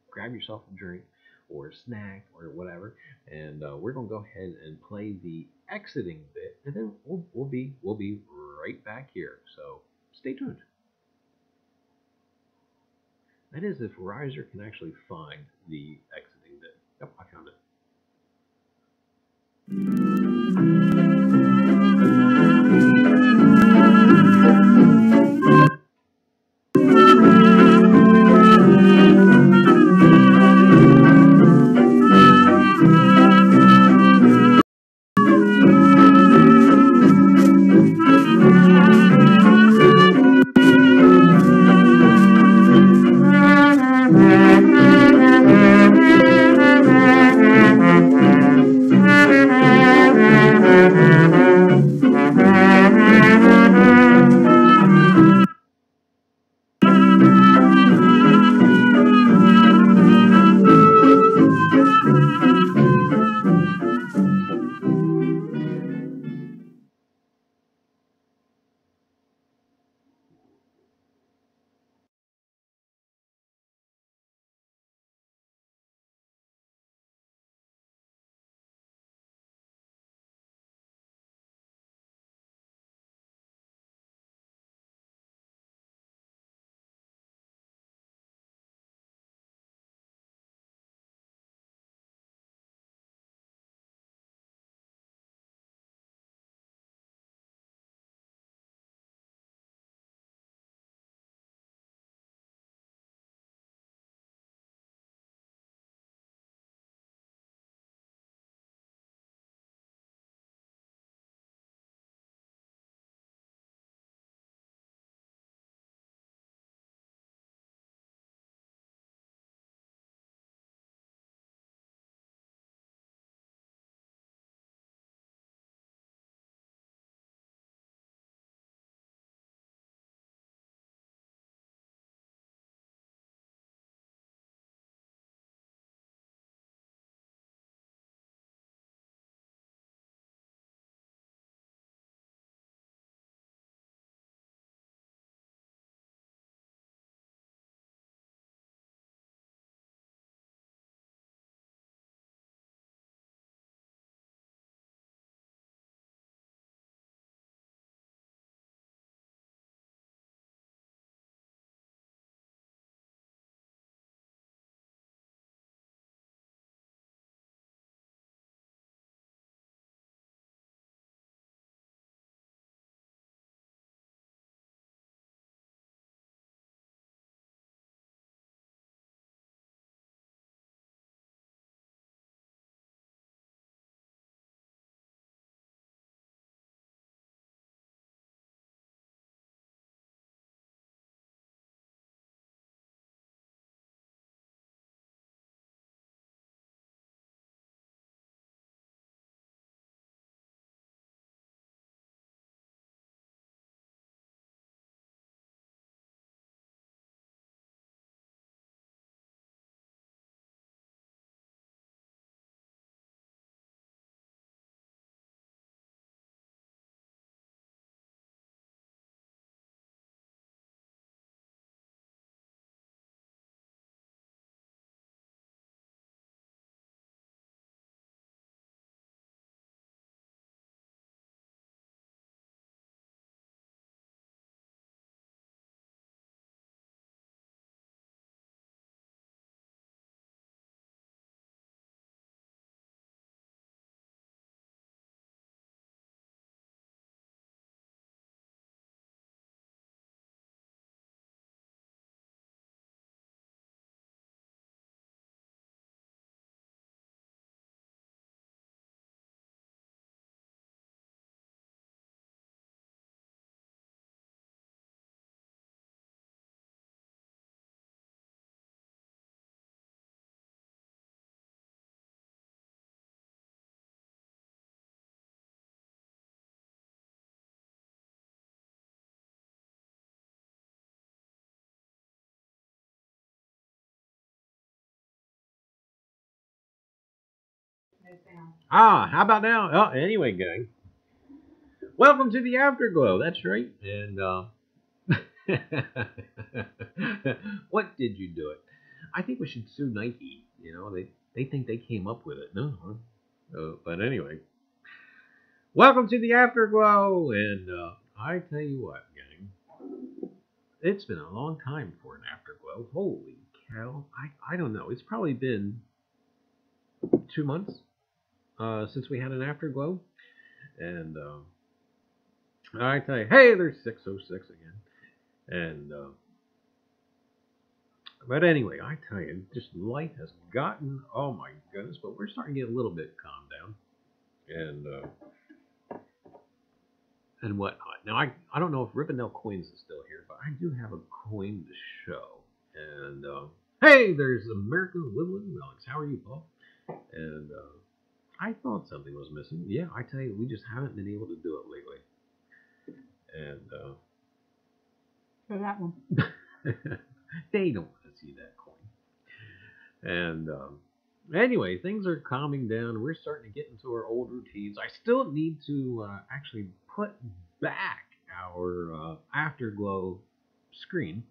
[SPEAKER 6] grab yourself a drink, or a snack, or whatever, and we're gonna go ahead and play the exiting bit, and then we'll be right back here. So stay tuned. That is, if Reiser can actually find the exiting bit. Yep, I found it.
[SPEAKER 3] It's down.
[SPEAKER 6] Ah, how about now? Oh, anyway, gang. Welcome to the Afterglow. That's right. And what did you do it? I think we should sue Nike. You know, they think they came up with it. No, but anyway. Welcome to the Afterglow, and I tell you what, gang, it's been a long time for an Afterglow. Holy cow! I don't know. It's probably been 2 months since we had an Afterglow, and I tell you, hey, there's 606 again, and but anyway, I tell you, just life has gotten, oh my goodness, but we're starting to get a little bit calmed down, and whatnot. Now, I don't know if Rivendell Coins is still here, but I do have a coin to show. And, hey, there's American Woodland Relics. How are you, Paul? And, I thought something was missing. Yeah, I tell you, we just haven't been able to do it lately. And,
[SPEAKER 3] So that one.
[SPEAKER 6] they don't want to see that coin. And, anyway, things are calming down. We're starting to get into our old routines. I still need to actually put back our Afterglow screen.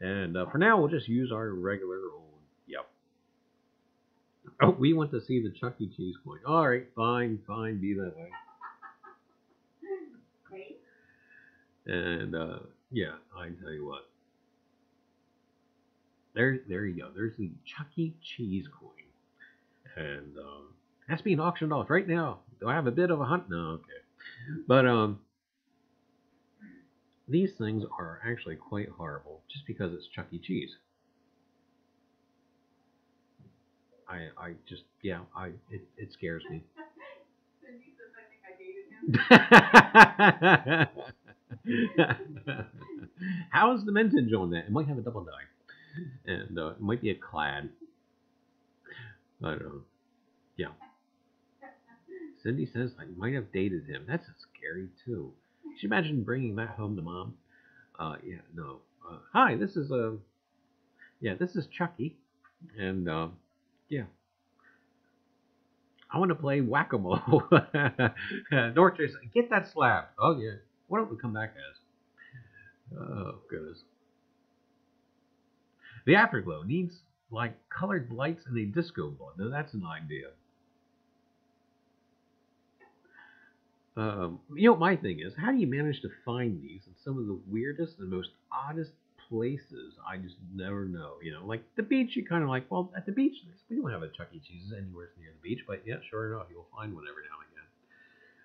[SPEAKER 6] And for now, we'll just use our regular old, yep. Oh, we want to see the Chuck E. Cheese coin. All right, fine, be that way.
[SPEAKER 3] Great.
[SPEAKER 6] And, yeah, I tell you what. There you go. There's the Chuck E. Cheese coin. And that's being auctioned off right now. Do I have a bit of a hunt? No, okay. But these things are actually quite horrible just because it's Chuck E. Cheese. I just, yeah, it scares me.
[SPEAKER 3] Cindy says I think I dated him.
[SPEAKER 6] How's the mintage on that? It might have a double die. And it might be a clad. But, yeah. Cindy says I might have dated him. That's scary, too. Could you imagine bringing that home to Mom? Yeah, no. Hi, this is, this is Chucky. And, yeah. I want to play Whack-A-Mole. North says, get that slab. Oh, yeah. What don't we come back as? Oh, goodness. The Afterglow needs, like, colored lights and a disco ball. Now, that's an idea. You know, my thing is, how do you manage to find these in some of the weirdest and most oddest places? I just never know. You know, like the beach, you kind of like, well, at the beach, we don't have a Chuck E. Cheese anywhere near the beach, but yeah, sure enough, you'll find one every now and again.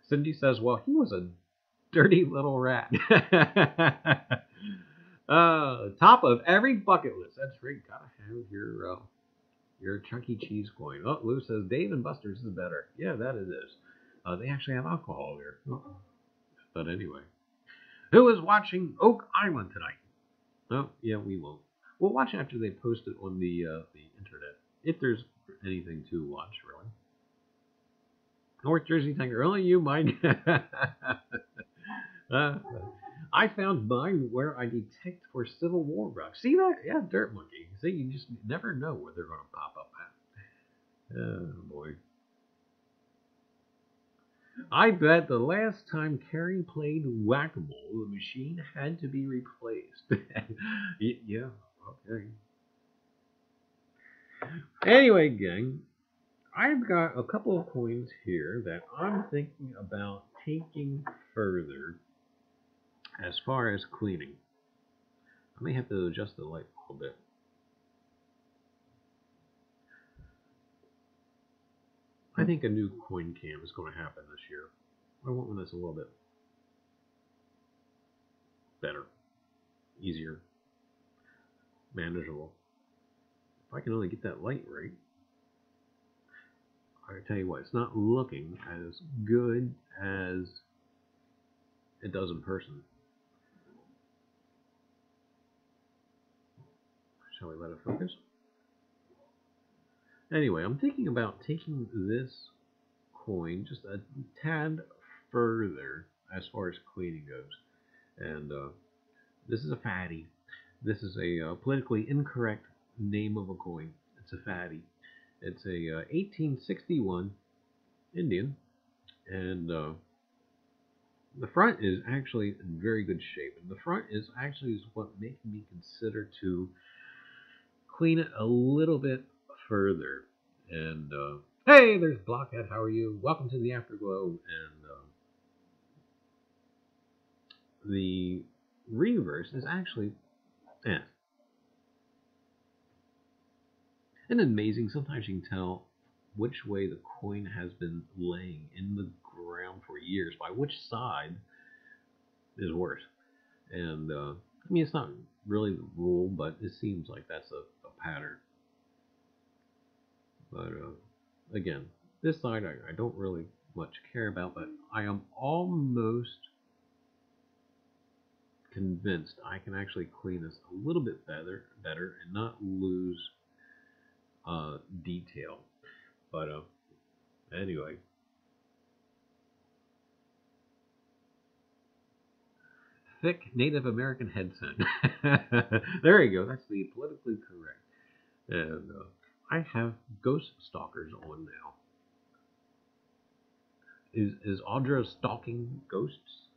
[SPEAKER 6] Cindy says, well, he was a dirty little rat. Top of every bucket list. That's right. Gotta have your Chuck E. Cheese coin. Oh, Lou says Dave and Buster's is better. Yeah, that it is. They actually have alcohol here. But anyway, who is watching Oak Island tonight? Oh, yeah, we won't. We'll watch after they post it on the internet, if there's anything to watch, really. North Jersey Tiger, only you, Mike. I found mine where I detect for Civil War rocks. See that? Yeah, Dirt Monkey. See, you just never know where they're going to pop up at. Oh, boy. I bet the last time Carrie played Whack-A-Mole, the machine had to be replaced. Yeah, okay. Anyway, gang, I've got a couple of coins here that I'm thinking about taking further as far as cleaning. I may have to adjust the light a little bit. I think a new coin cam is going to happen this year. I want one that's a little bit better, easier, manageable. If I can only get that light right, I tell you what, it's not looking as good as it does in person. Shall we let it focus? Anyway, I'm thinking about taking this coin just a tad further as far as cleaning goes. And this is a fatty. This is a politically incorrect name of a coin. It's a fatty. It's a 1861 Indian, and the front is actually in very good shape. And the front is actually what makes me consider to clean it a little bit further. And hey, there's Blockhead. How are you? Welcome to the Afterglow. And the reverse is actually, and amazing. Sometimes you can tell which way the coin has been laying in the ground for years by which side is worse. And I mean, it's not really the rule, but it seems like that's a pattern. But again, this side I don't really much care about, but I am almost convinced I can actually clean this a little bit better and not lose detail. But anyway, thick Native American head scent. There you go. That's the politically correct. And I have Ghost Stalkers on now. Is Audra stalking ghosts?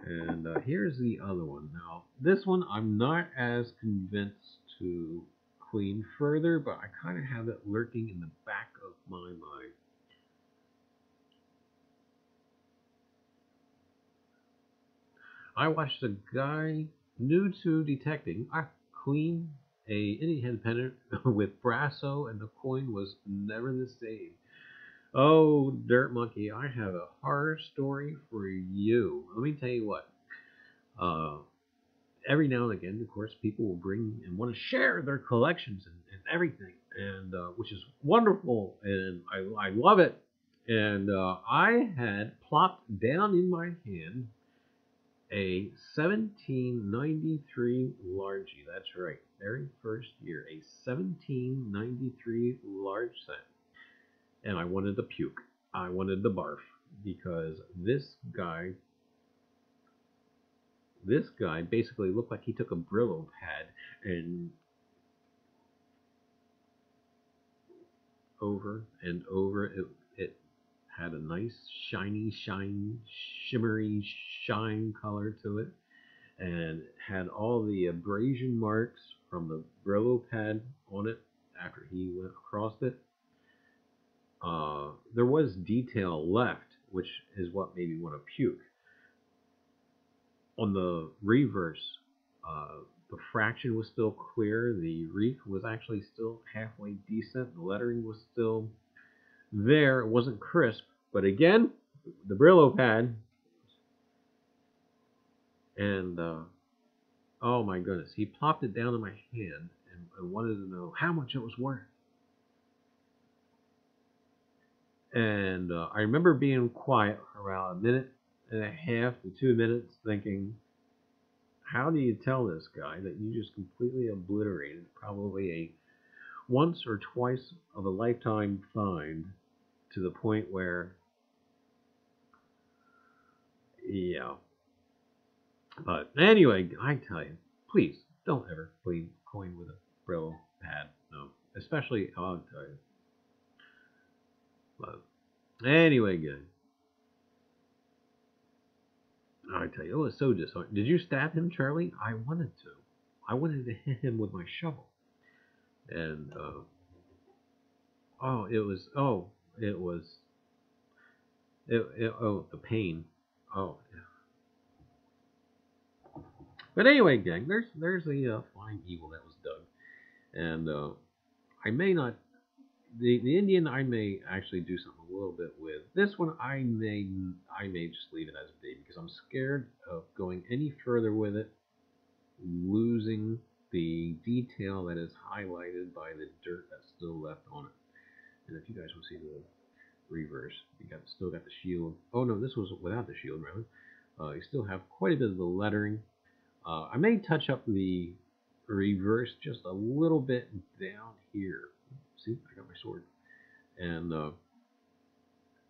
[SPEAKER 6] And here's the other one. Now, this one I'm not as convinced to clean further, but I kind of have it lurking in the back of my mind. I watched a guy new to detecting clean a Indian head pendant with Brasso, and the coin was never the same. Oh, Dirt Monkey, I have a horror story for you. Let me tell you what. Every now and again, of course, people will bring and want to share their collections and everything, and which is wonderful, and I love it. And I had plopped down in my hand a 1793 largie. That's right, very first year, a 1793 large set. And I wanted to puke. I wanted to barf, because this guy basically looked like he took a Brillo pad and over and over. It had a nice shiny, shimmery shine color to it, and had all the abrasion marks from the Brillo pad on it after he went across it. There was detail left, which is what made me want to puke. On the reverse, the fraction was still clear. The reef was actually still halfway decent. The lettering was still there. It wasn't crisp, but again, the Brillo pad. And oh my goodness, he plopped it down in my hand and wanted to know how much it was worth. And I remember being quiet for around a minute and a half to 2 minutes, thinking, how do you tell this guy that you just completely obliterated probably a once or twice of a lifetime find, to the point where, yeah. But anyway, I tell you, please don't ever clean coin with a Brillo pad. No, especially, I'll tell you. But anyway, good. I tell you, it was so disheartening. Did you stab him, Charlie? I wanted to. I wanted to hit him with my shovel. And the pain. Oh, yeah. But anyway, gang, there's a flying eagle that was dug, and I may not. The Indian I may actually do something a little bit with. This one I may just leave it as it is, because I'm scared of going any further with it, losing the detail that is highlighted by the dirt that's still left on it. And if you guys will see the reverse, you still got the shield. Oh no, this was without the shield, rather. You still have quite a bit of the lettering. I may touch up the reverse just a little bit down here. See, I got my sword. And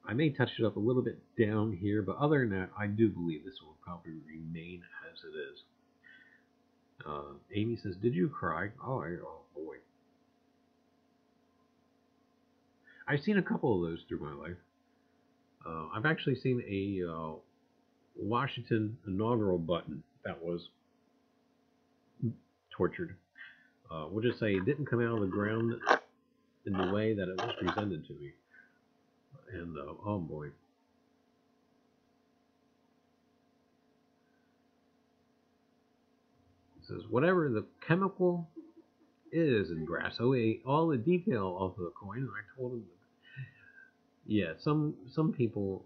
[SPEAKER 6] I may touch it up a little bit down here, but other than that, I do believe this will probably remain as it is. Amy says, did you cry? Oh boy. I've seen a couple of those through my life. I've actually seen a Washington inaugural button that was tortured. We'll just say it didn't come out of the ground in the way that it was presented to me. And, oh boy. It says, whatever the chemical is in grass, all the detail of the coin, and I told him, yeah, some people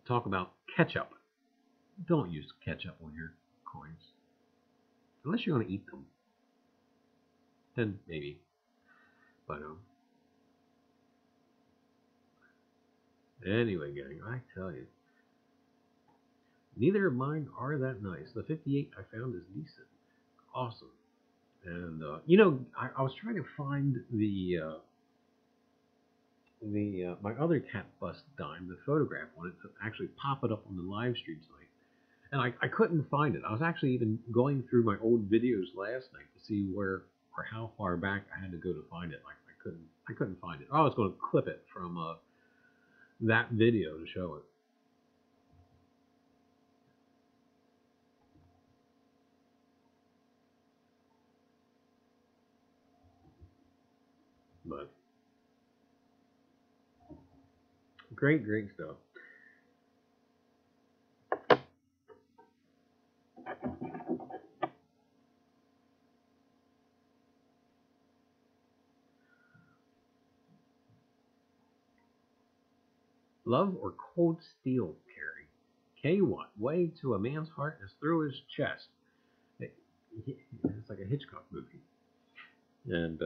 [SPEAKER 6] talk about ketchup. Don't use ketchup on your coins. Unless you're going to eat them. Then maybe. But, anyway, gang, I tell you. Neither of mine are that nice. The 58 I found is decent. Awesome. And, you know, I was trying to find my other cat bust dime, the photograph on it, to actually pop it up on the live stream site. And I couldn't find it. I was actually even going through my old videos last night to see where or how far back I had to go to find it. Like I couldn't find it. I was going to clip it from that video to show it. But great stuff. Love or cold steel, Carrie? K1, way to a man's heart is through his chest. It's like a Hitchcock movie. And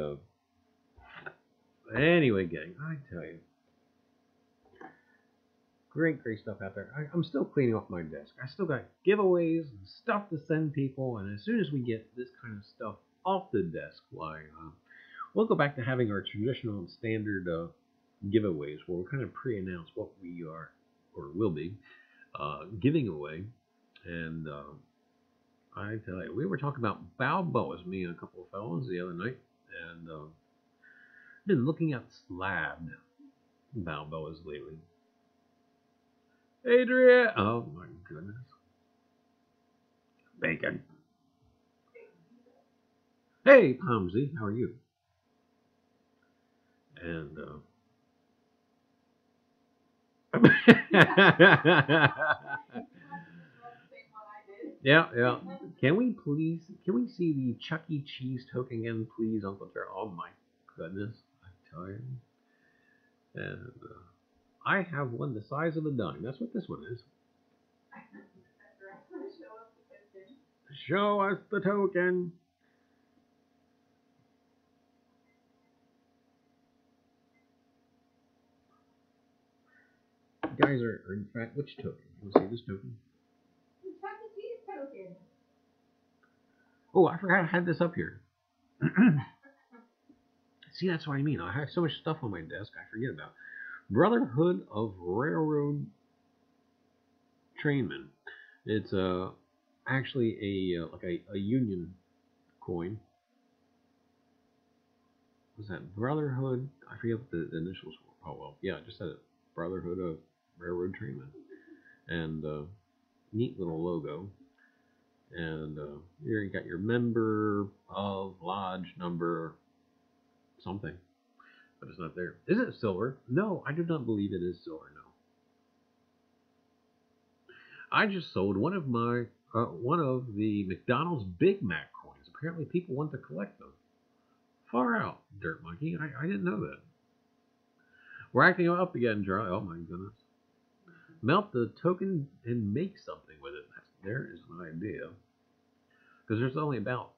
[SPEAKER 6] anyway, gang, I tell you, great stuff out there. I'm still cleaning off my desk. I still got giveaways and stuff to send people, and as soon as we get this kind of stuff off the desk, why, we'll go back to having our traditional and standard giveaways where we'll kind of pre-announce what we are or will be giving away. And I tell you, we were talking about Balboas, me and a couple of fellows the other night, and been looking at slabbed Balboas lately. Adrian, oh my goodness, bacon. Hey, Pomsy, how are you? And yeah. Can we see the Chuck E. Cheese token again, please, Uncle Charlie? Oh my goodness, I tell you. And I have one the size of a dime. That's what this one is. Show us the token. You guys are in fact, which token? You want to see this token?
[SPEAKER 3] The Chuck E. Cheese token.
[SPEAKER 6] Oh, I forgot I had this up here. See, that's what I mean. I have so much stuff on my desk, I forget about. Brotherhood of Railroad Trainmen. It's actually a Union coin. Was that Brotherhood? I forget what the initials were. Oh well, yeah, I just said it. Brotherhood of Railroad Trainmen. And neat little logo. And here you got your member of lodge number something. But it's not there. Is it silver? No, I do not believe it is silver, no. I just sold one of the McDonald's Big Mac coins. Apparently people want to collect them. Far out, Dirt Monkey. I didn't know that. We're acting up again, Charlie. Oh my goodness. Melt the token and make something with it. There is an idea. Because there's only about,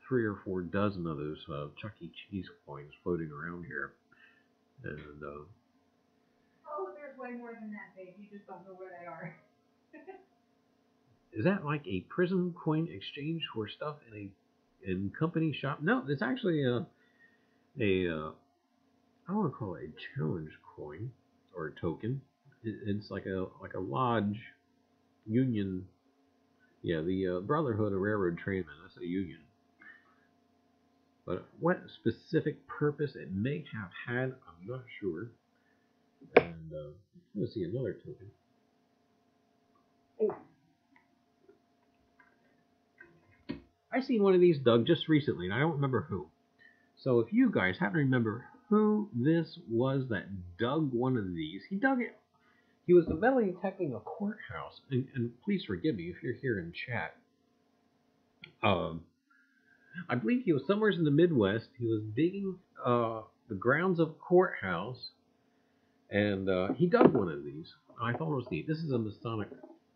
[SPEAKER 6] 3 or 4 dozen of those Chuck E. Cheese coins floating around here. And,
[SPEAKER 3] oh, there's way more than that, babe. You just don't know where they are.
[SPEAKER 6] Is that like a Prism coin exchange for stuff in company shop? No, it's actually I don't want to call it a challenge coin or a token. It's like a lodge union. Yeah, the Brotherhood of Railroad Trainmen. That's a union. But what specific purpose it may have had, I'm not sure. And let's see another token. Oh. I seen one of these dug just recently, and I don't remember who. So if you guys happen to remember who this was that dug one of these, he dug it. He was metal detecting a courthouse, and please forgive me if you're here in chat. I believe he was somewhere in the Midwest. He was digging the grounds of a courthouse, and he dug one of these. I thought it was neat. This is a Masonic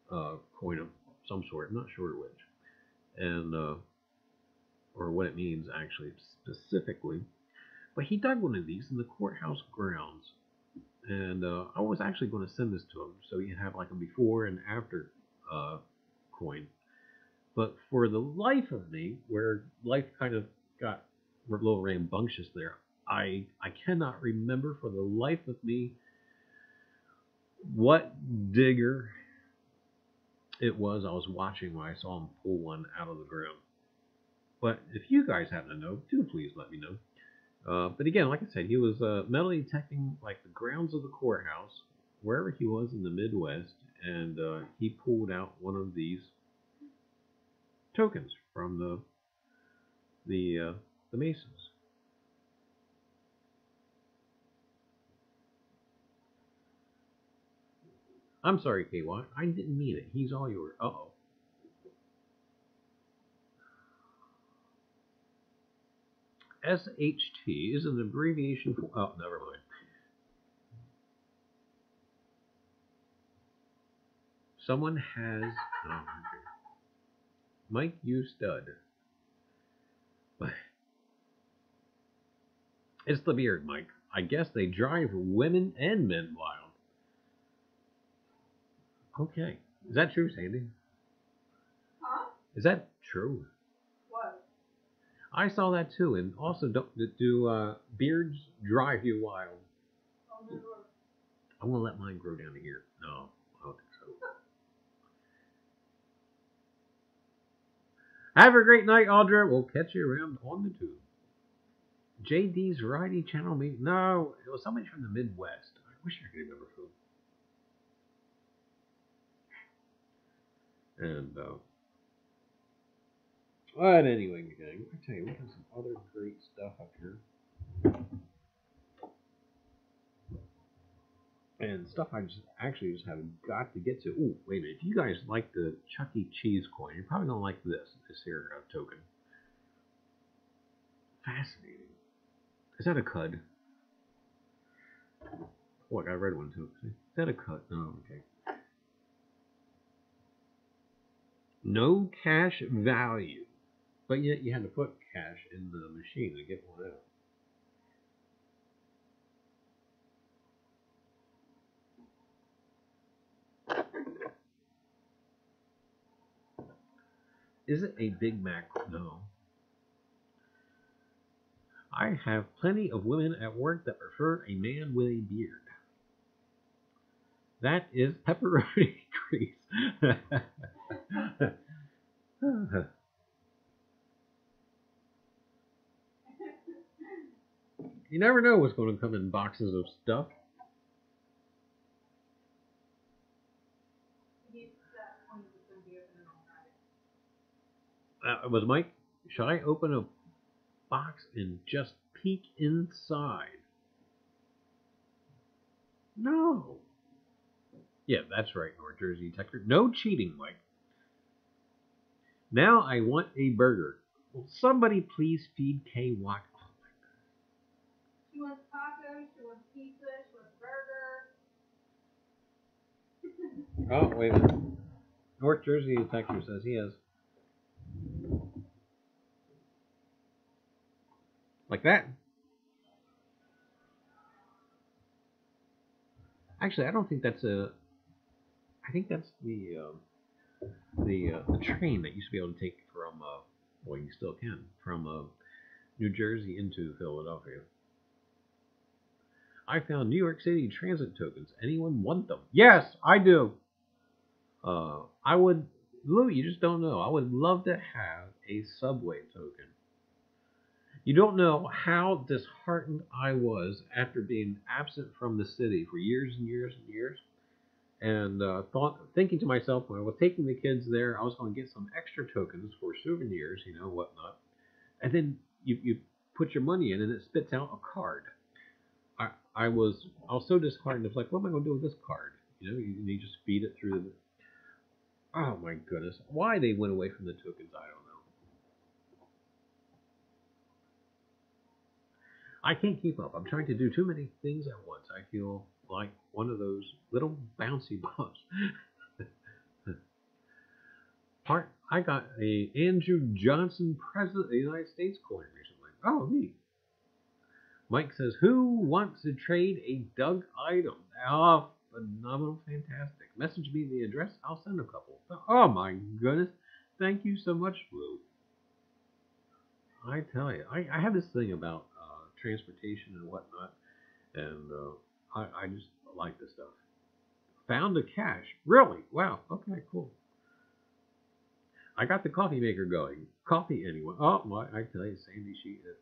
[SPEAKER 6] coin of some sort. I'm not sure which, and or what it means actually specifically. But he dug one of these in the courthouse grounds, and I was actually going to send this to him so he'd have like a before and after coin. But for the life of me, where life kind of got a little rambunctious there, I cannot remember for the life of me what digger it was I was watching when I saw him pull one out of the ground. But if you guys happen to know, do please let me know. But again, like I said, he was metal detecting like the grounds of the courthouse, wherever he was in the Midwest, and he pulled out one of these tokens from the Masons. I'm sorry, KY. I didn't mean it. He's all yours. Uh-oh. SHT is an abbreviation for... Oh, never mind. Someone has... Oh, okay. Mike, you stud. It's the beard, Mike. I guess they drive women and men wild. Okay. Is that true, Sandy?
[SPEAKER 3] Huh?
[SPEAKER 6] Is that true?
[SPEAKER 3] What?
[SPEAKER 6] I saw that too. And also, do beards drive you wild?
[SPEAKER 3] Oh, no.
[SPEAKER 6] I'm going to let mine grow down to here. No, I don't think so. Have a great night, Audra. We'll catch you around on the tube. JD's Variety Channel meeting. No, it was somebody from the Midwest. I wish I could remember who. And, but anyway, gang, I tell you, we have some other great stuff up here. And stuff I just have got to get to. Oh, wait a minute. If you guys like the Chuck E. Cheese coin, you're probably going to like this here token. Fascinating. Is that a cud? Look, I read one too. Is that a cud? Oh, okay. No cash value. But yet you had to put cash in the machine to get one out. Is it a Big Mac? No. I have plenty of women at work that prefer a man with a beard. That is pepperoni grease. You never know what's going to come in boxes of stuff. It was Mike. Should I open a box and just peek inside? No. Yeah, that's right, North Jersey Detector. No cheating, Mike. Now I want a burger. Will somebody please feed K. Watt? Oh my God.
[SPEAKER 3] She wants tacos, she wants pizza, she wants burger.
[SPEAKER 6] Oh, wait a minute. North Jersey Detector says he has. Like that? Actually, I don't think that's a... I think that's the train that used to be able to take from, well, you still can, from New Jersey into Philadelphia. I found New York City transit tokens. Anyone want them? Yes, I do. I would, Lou, you just don't know. I would love to have a subway token. You don't know how disheartened I was after being absent from the city for years and years and years. And thinking to myself, when I was taking the kids there, I was going to get some extra tokens for souvenirs, you know, whatnot. And then you put your money in, and it spits out a card. I was so disheartened. I was like, what am I going to do with this card? You know, you just feed it through the... Oh, my goodness. Why they went away from the tokens, I don't know. I can't keep up. I'm trying to do too many things at once. I feel like one of those little bouncy balls. I got a Andrew Johnson President of the United States coin recently. Oh, neat. Mike says, who wants to trade a Doug item? Oh, phenomenal, fantastic. Message me the address. I'll send a couple. Oh, my goodness. Thank you so much, Lou. I tell you, I have this thing about transportation and whatnot, and I just like this stuff. Found a cache. Really? Wow. Okay, cool. I got the coffee maker going. Coffee anyway. Oh, my, I tell you, Sandy,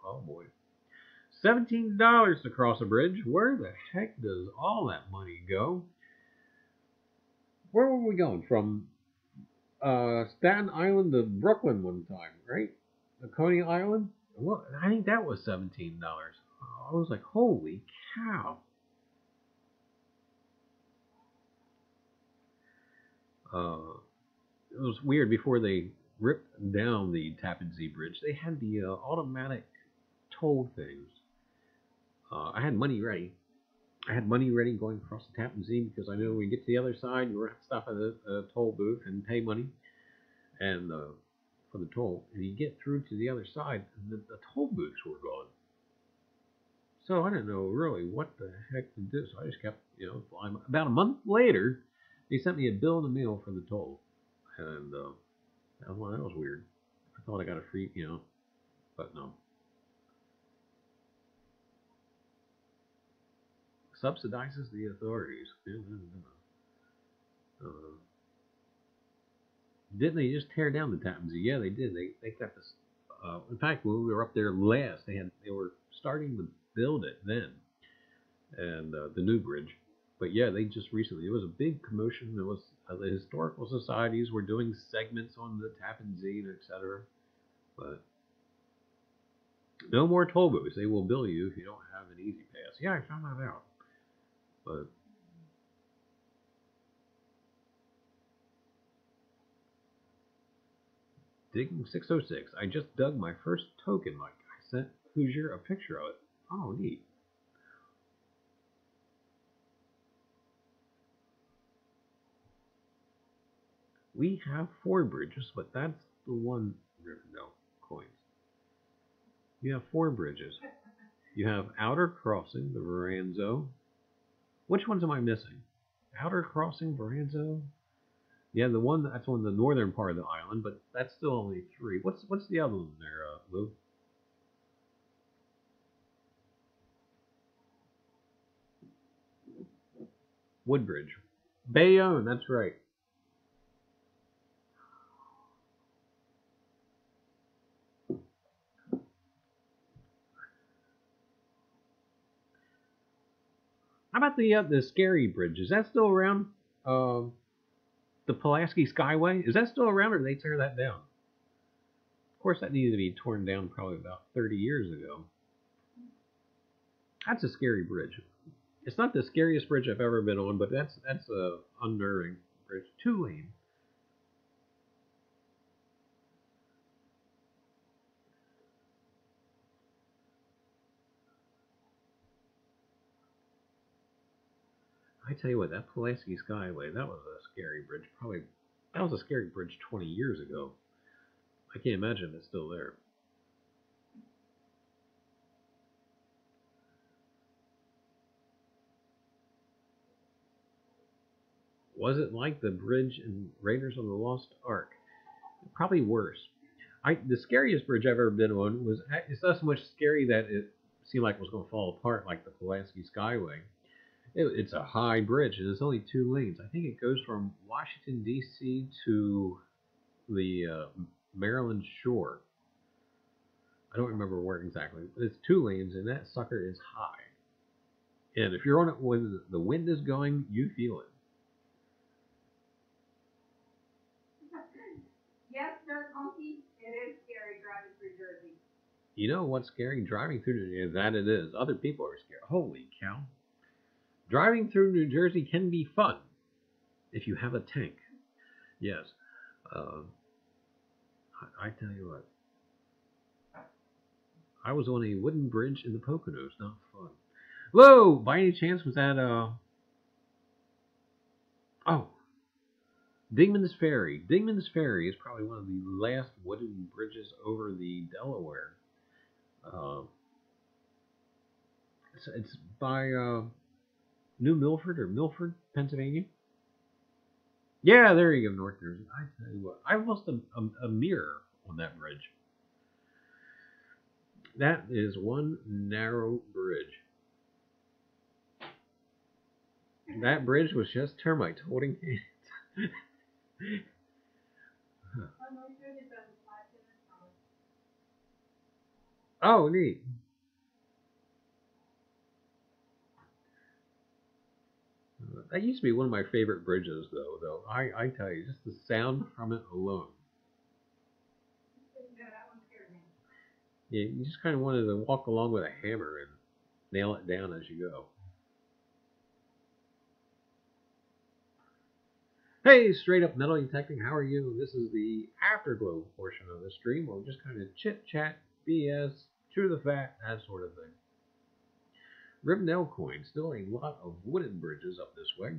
[SPEAKER 6] oh boy. $17 to cross a bridge. Where the heck does all that money go? Where were we going? From Staten Island to Brooklyn one time, right? The Coney Island? Well, I think that was $17. I was like, holy cow. It was weird. Before they ripped down the Tappan Zee Bridge, they had the automatic toll things. I had money ready. Going across the Tappan Zee because I knew when we get to the other side, you were going to stop at a toll booth and pay money and for the toll. And you get through to the other side, and the toll booths were gone. So I didn't know really what the heck to do. So I just kept, flying. About a month later, they sent me a bill in the mail for the toll. And that was weird. I thought I got a free, but no. Subsidizes the authorities. Didn't they just tear down the Tappan Zee? Yeah, they did. They got this. In fact, when we were up there last, they were starting to build it then, and the new bridge. But yeah, they just recently. It was a big commotion. There was the historical societies were doing segments on the Tappan Zee, etc. But no more toll booths. They will bill you if you don't have an Easy Pass. Yeah, I found that out. But Digging 606. I just dug my first token, Mike. I sent Hoosier a picture of it. Oh, neat. We have 4 bridges, but that's the one. No, coins. You have 4 bridges. You have Outer Crossing, the Veranzo. Which ones am I missing? Outer Crossing, Veranzo. Yeah, that's on the northern part of the island, but that's still only 3. What's the other one there, Lou? Woodbridge. Bayonne, that's right. How about the Scary Bridge? Is that still around? The Pulaski Skyway? Is that still around, or did they tear that down? Of course, that needed to be torn down probably about 30 years ago. That's a scary bridge. It's not the scariest bridge I've ever been on, but that's a unnerving bridge. 2-lane. I tell you what, that Pulaski Skyway, that was a scary bridge. That was a scary bridge 20 years ago. I can't imagine it's still there. Was it like the bridge in Raiders of the Lost Ark? Probably worse. The scariest bridge I've ever been on it's not so much scary that it seemed like it was going to fall apart like the Pulaski Skyway. It's a high bridge, and it's only 2 lanes. I think it goes from Washington, D.C. to the Maryland shore. I don't remember where exactly, but it's 2 lanes, and that sucker is high. And if you're on it when the wind is going, you feel it.
[SPEAKER 3] Yes, Dirt Monkey, it is scary driving through Jersey.
[SPEAKER 6] You know what's scary? Driving through New Jersey, that it is. Other people are scared. Holy cow. Driving through New Jersey can be fun if you have a tank. Yes. I tell you what. I was on a wooden bridge in the Poconos. Not fun. Whoa! By any chance, was that, oh. Dingman's Ferry. Dingman's Ferry is probably one of the last wooden bridges over the Delaware. It's by New Milford or Milford, Pennsylvania. Yeah, there you go, North Jersey. I tell you what, I lost a mirror on that bridge. That is one narrow bridge. That bridge was just termites holding hands. Oh, neat. That used to be one of my favorite bridges, though. I tell you, just the sound from it alone. Yeah, you just kind of wanted to walk along with a hammer and nail it down as you go. Hey, Straight Up Metal Detecting, how are you? This is the afterglow portion of the stream. We'll just kind of chit-chat, BS, chew the fat, that sort of thing. Rivendell Coin, still a lot of wooden bridges up this way.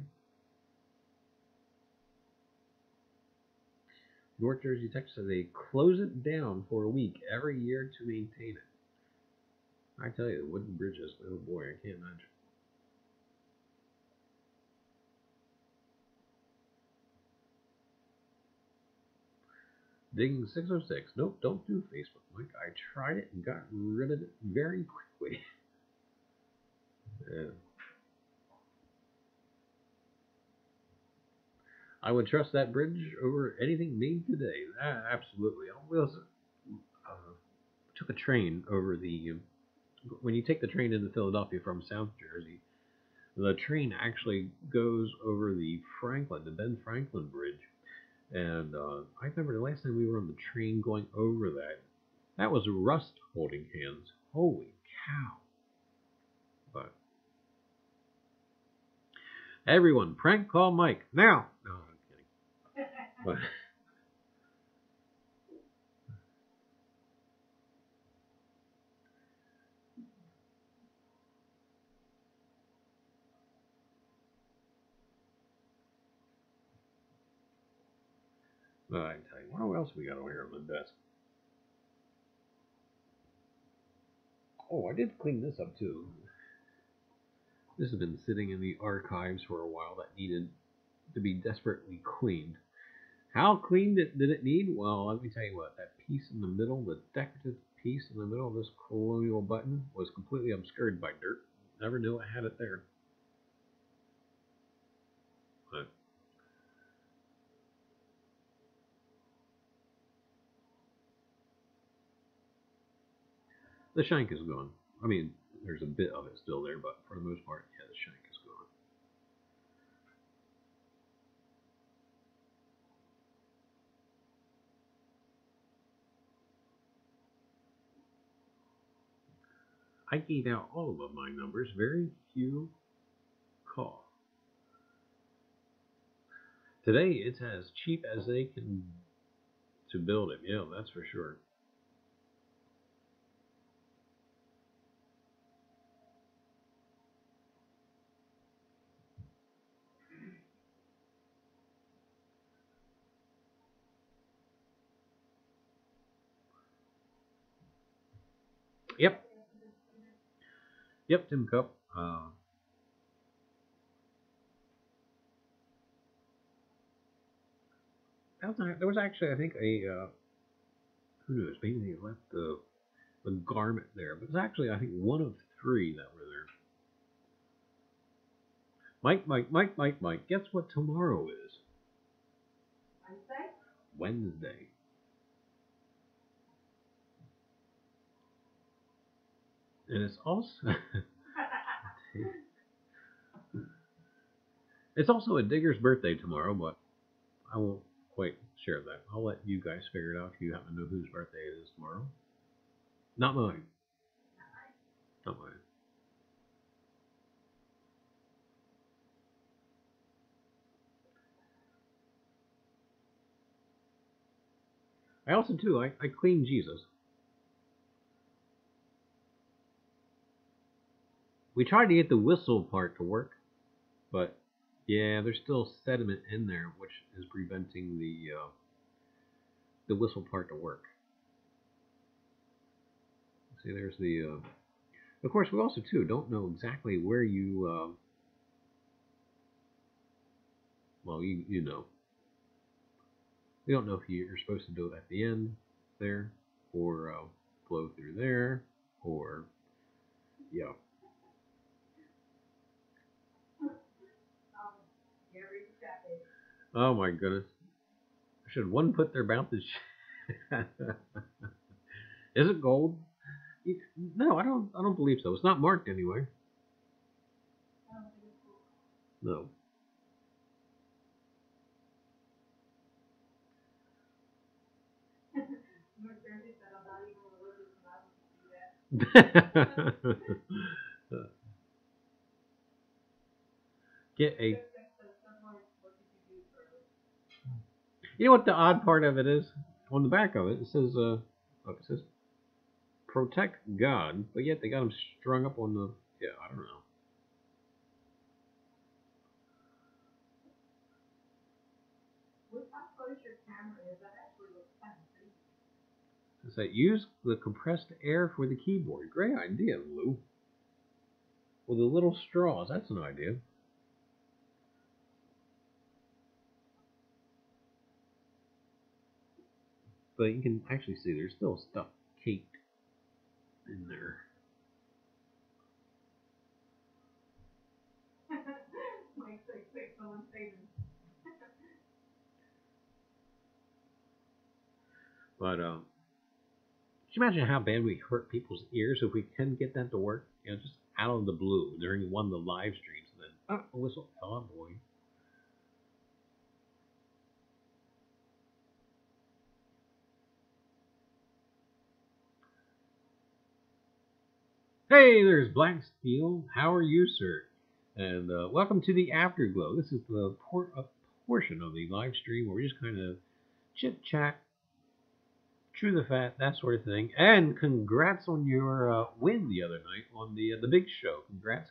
[SPEAKER 6] North Jersey, Texas, they close it down for a week every year to maintain it. I tell you, the wooden bridges, oh boy, I can't imagine. Digging 606. Nope, don't do Facebook, Mike. I tried it and got rid of it very quickly. Yeah. I would trust that bridge over anything made today. Absolutely. I also took a train over the... when you take the train into Philadelphia from South Jersey, the train actually goes over the Ben Franklin Bridge. And I remember the last time we were on the train going over that was Rust holding hands. Holy cow. But everyone, prank call Mike. Now. No, I'm kidding. But I tell you, what else we got over here on the desk? Oh, I did clean this up too. This has been sitting in the archives for a while. That needed to be desperately cleaned. How clean did it need? Well, let me tell you what. That piece in the middle, the decorative piece in the middle of this colonial button, was completely obscured by dirt. Never knew I had it there. But the shank is gone. I mean, there's a bit of it still there, but for the most part, yeah, the shank is gone. I gave out all of my numbers. Very few call. Today, it's as cheap as they can to build it. Yeah, that's for sure. Yep. Yep, Tim Cup. There was actually, I think, who knows, maybe they left the garment there. But it was actually, I think, one of 3 that were there. Mike, guess what tomorrow is?
[SPEAKER 3] Wednesday?
[SPEAKER 6] Wednesday. And it's also it's also a digger's birthday tomorrow, but I won't quite share that. I'll let you guys figure it out if you happen to know whose birthday it is tomorrow. Not mine. Not mine. I also, too, I clean Jesus. We tried to get the whistle part to work, but yeah, there's still sediment in there, which is preventing the whistle part to work. See, there's the. Of course, we also too don't know exactly where you. Well, you know. We don't know if you're supposed to do it at the end there, or flow through there, or yeah. Oh my goodness! Should one put their mouth in? Is it gold? No, I don't believe so. It's not marked anyway. No. Get a. You know what the odd part of it is? On the back of it, it says, look, it says, protect God, but yet they got them strung up on the, yeah, I don't know. It says, use the compressed air for the keyboard. Great idea, Lou. With the little straws, that's an idea. But you can actually see there's still stuff caked in there. But can you imagine how bad we hurt people's ears if we can get that to work? You know, just out of the blue during one of the live streams, and then a whistle. Oh boy. Hey, there's Black Steel. How are you, sir? And welcome to the Afterglow. This is the portion of the live stream where we just kind of chit-chat, chew the fat, that sort of thing. And congrats on your win the other night on the big show. Congrats.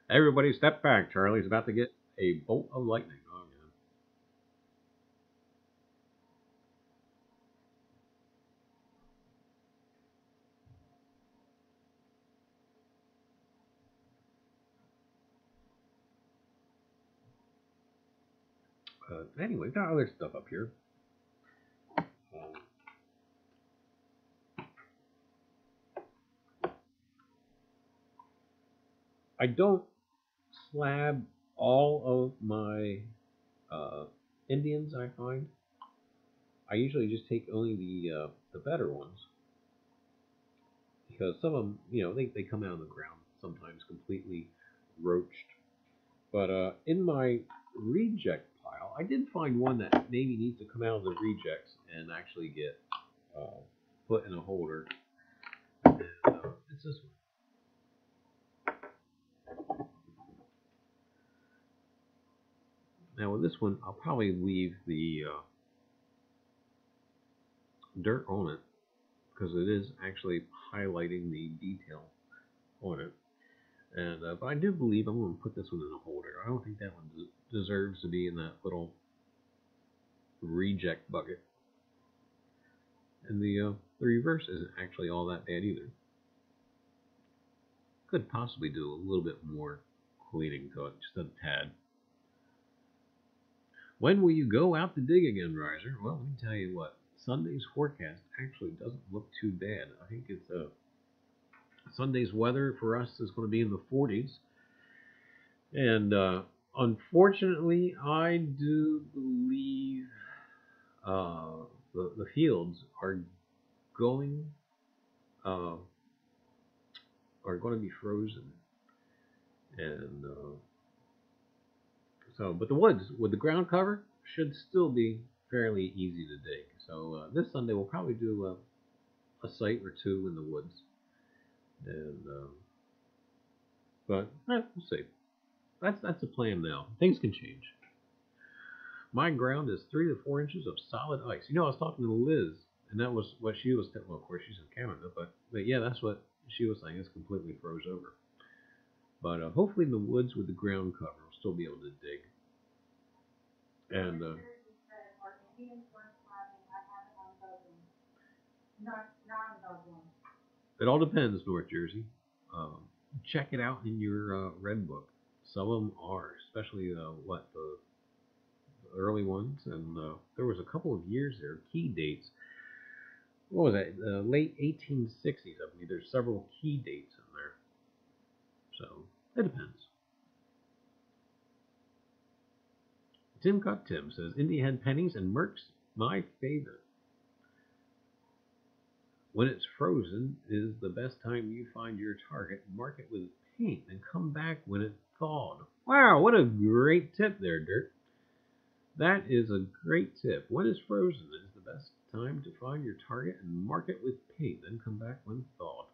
[SPEAKER 6] Everybody step back. Charlie's about to get a bolt of lightning. Oh, yeah. Anyway, got other stuff up here. I don't slab all of my Indians, I find. I usually just take only the better ones. Because some of them, you know, they come out of the ground sometimes completely roached. But in my reject pile, I did find one that maybe needs to come out of the rejects and actually get put in a holder. And it's this one. Now with this one, I'll probably leave the dirt on it because it is actually highlighting the detail on it. And but I do believe I'm going to put this one in a holder. I don't think that one deserves to be in that little reject bucket. And the reverse isn't actually all that bad either. Could possibly do a little bit more cleaning to it, just a tad. When will you go out to dig again, Reiser? Well, let me tell you what. Sunday's forecast actually doesn't look too bad. I think it's Sunday's weather for us is going to be in the 40s. And unfortunately, I do believe the fields are going are going to be frozen, and but the woods with the ground cover should still be fairly easy to dig. So this Sunday we'll probably do a site or two in the woods, and but we'll see. That's the plan now. Things can change. My ground is 3 to 4 inches of solid ice. You know, I was talking to Liz, and that was what she was telling. Well, of course, she's in Canada, but yeah, that's what she was saying. It's completely froze over. But hopefully, in the woods with the ground cover, we'll still be able to dig. And it all depends, North Jersey. Check it out in your red book. Some of them are, especially the early ones, and there was a couple of years there, key dates. What was that? Late 1860s, I believe. There's several key dates in there, so it depends. Tim Cut Tim says India Head pennies and Mercs, my favorite. When it's frozen is the best time you find your target. Mark it with paint and come back when it's thawed. Wow, what a great tip there, Dirt. That is a great tip. When it's frozen is the best time to find your target and mark it with paint, then come back when thawed.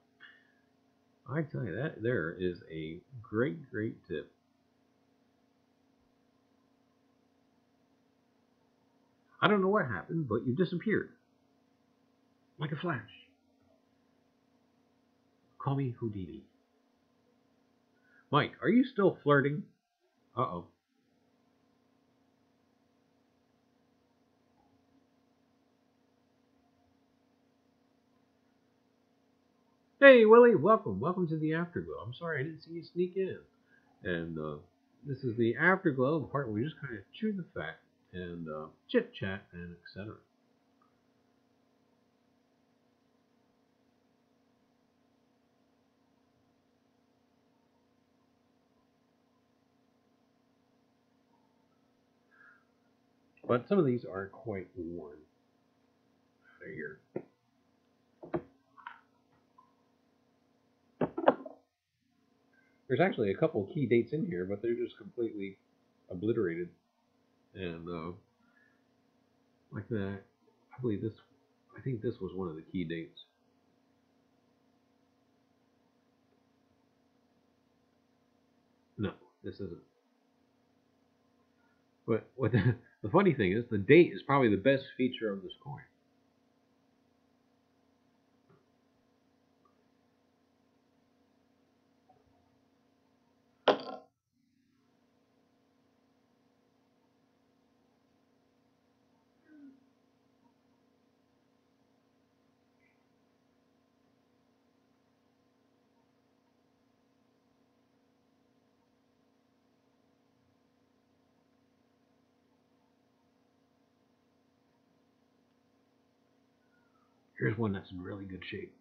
[SPEAKER 6] I tell you, that there is a great tip. I don't know what happened, but you disappeared. Like a flash. Call me Houdini. Mike, are you still flirting? Uh-oh. Hey, Willie, welcome. Welcome to the Afterglow. I'm sorry I didn't see you sneak in. And this is the Afterglow, the part where we just kind of chew the fat and chit-chat and etc. But some of these are quite worn. Right here. There's actually a couple key dates in here, but they're just completely obliterated. And like that, I think this was one of the key dates. No, this isn't. But what the funny thing is, the date is probably the best feature of this coin. Here's one that's in really good shape.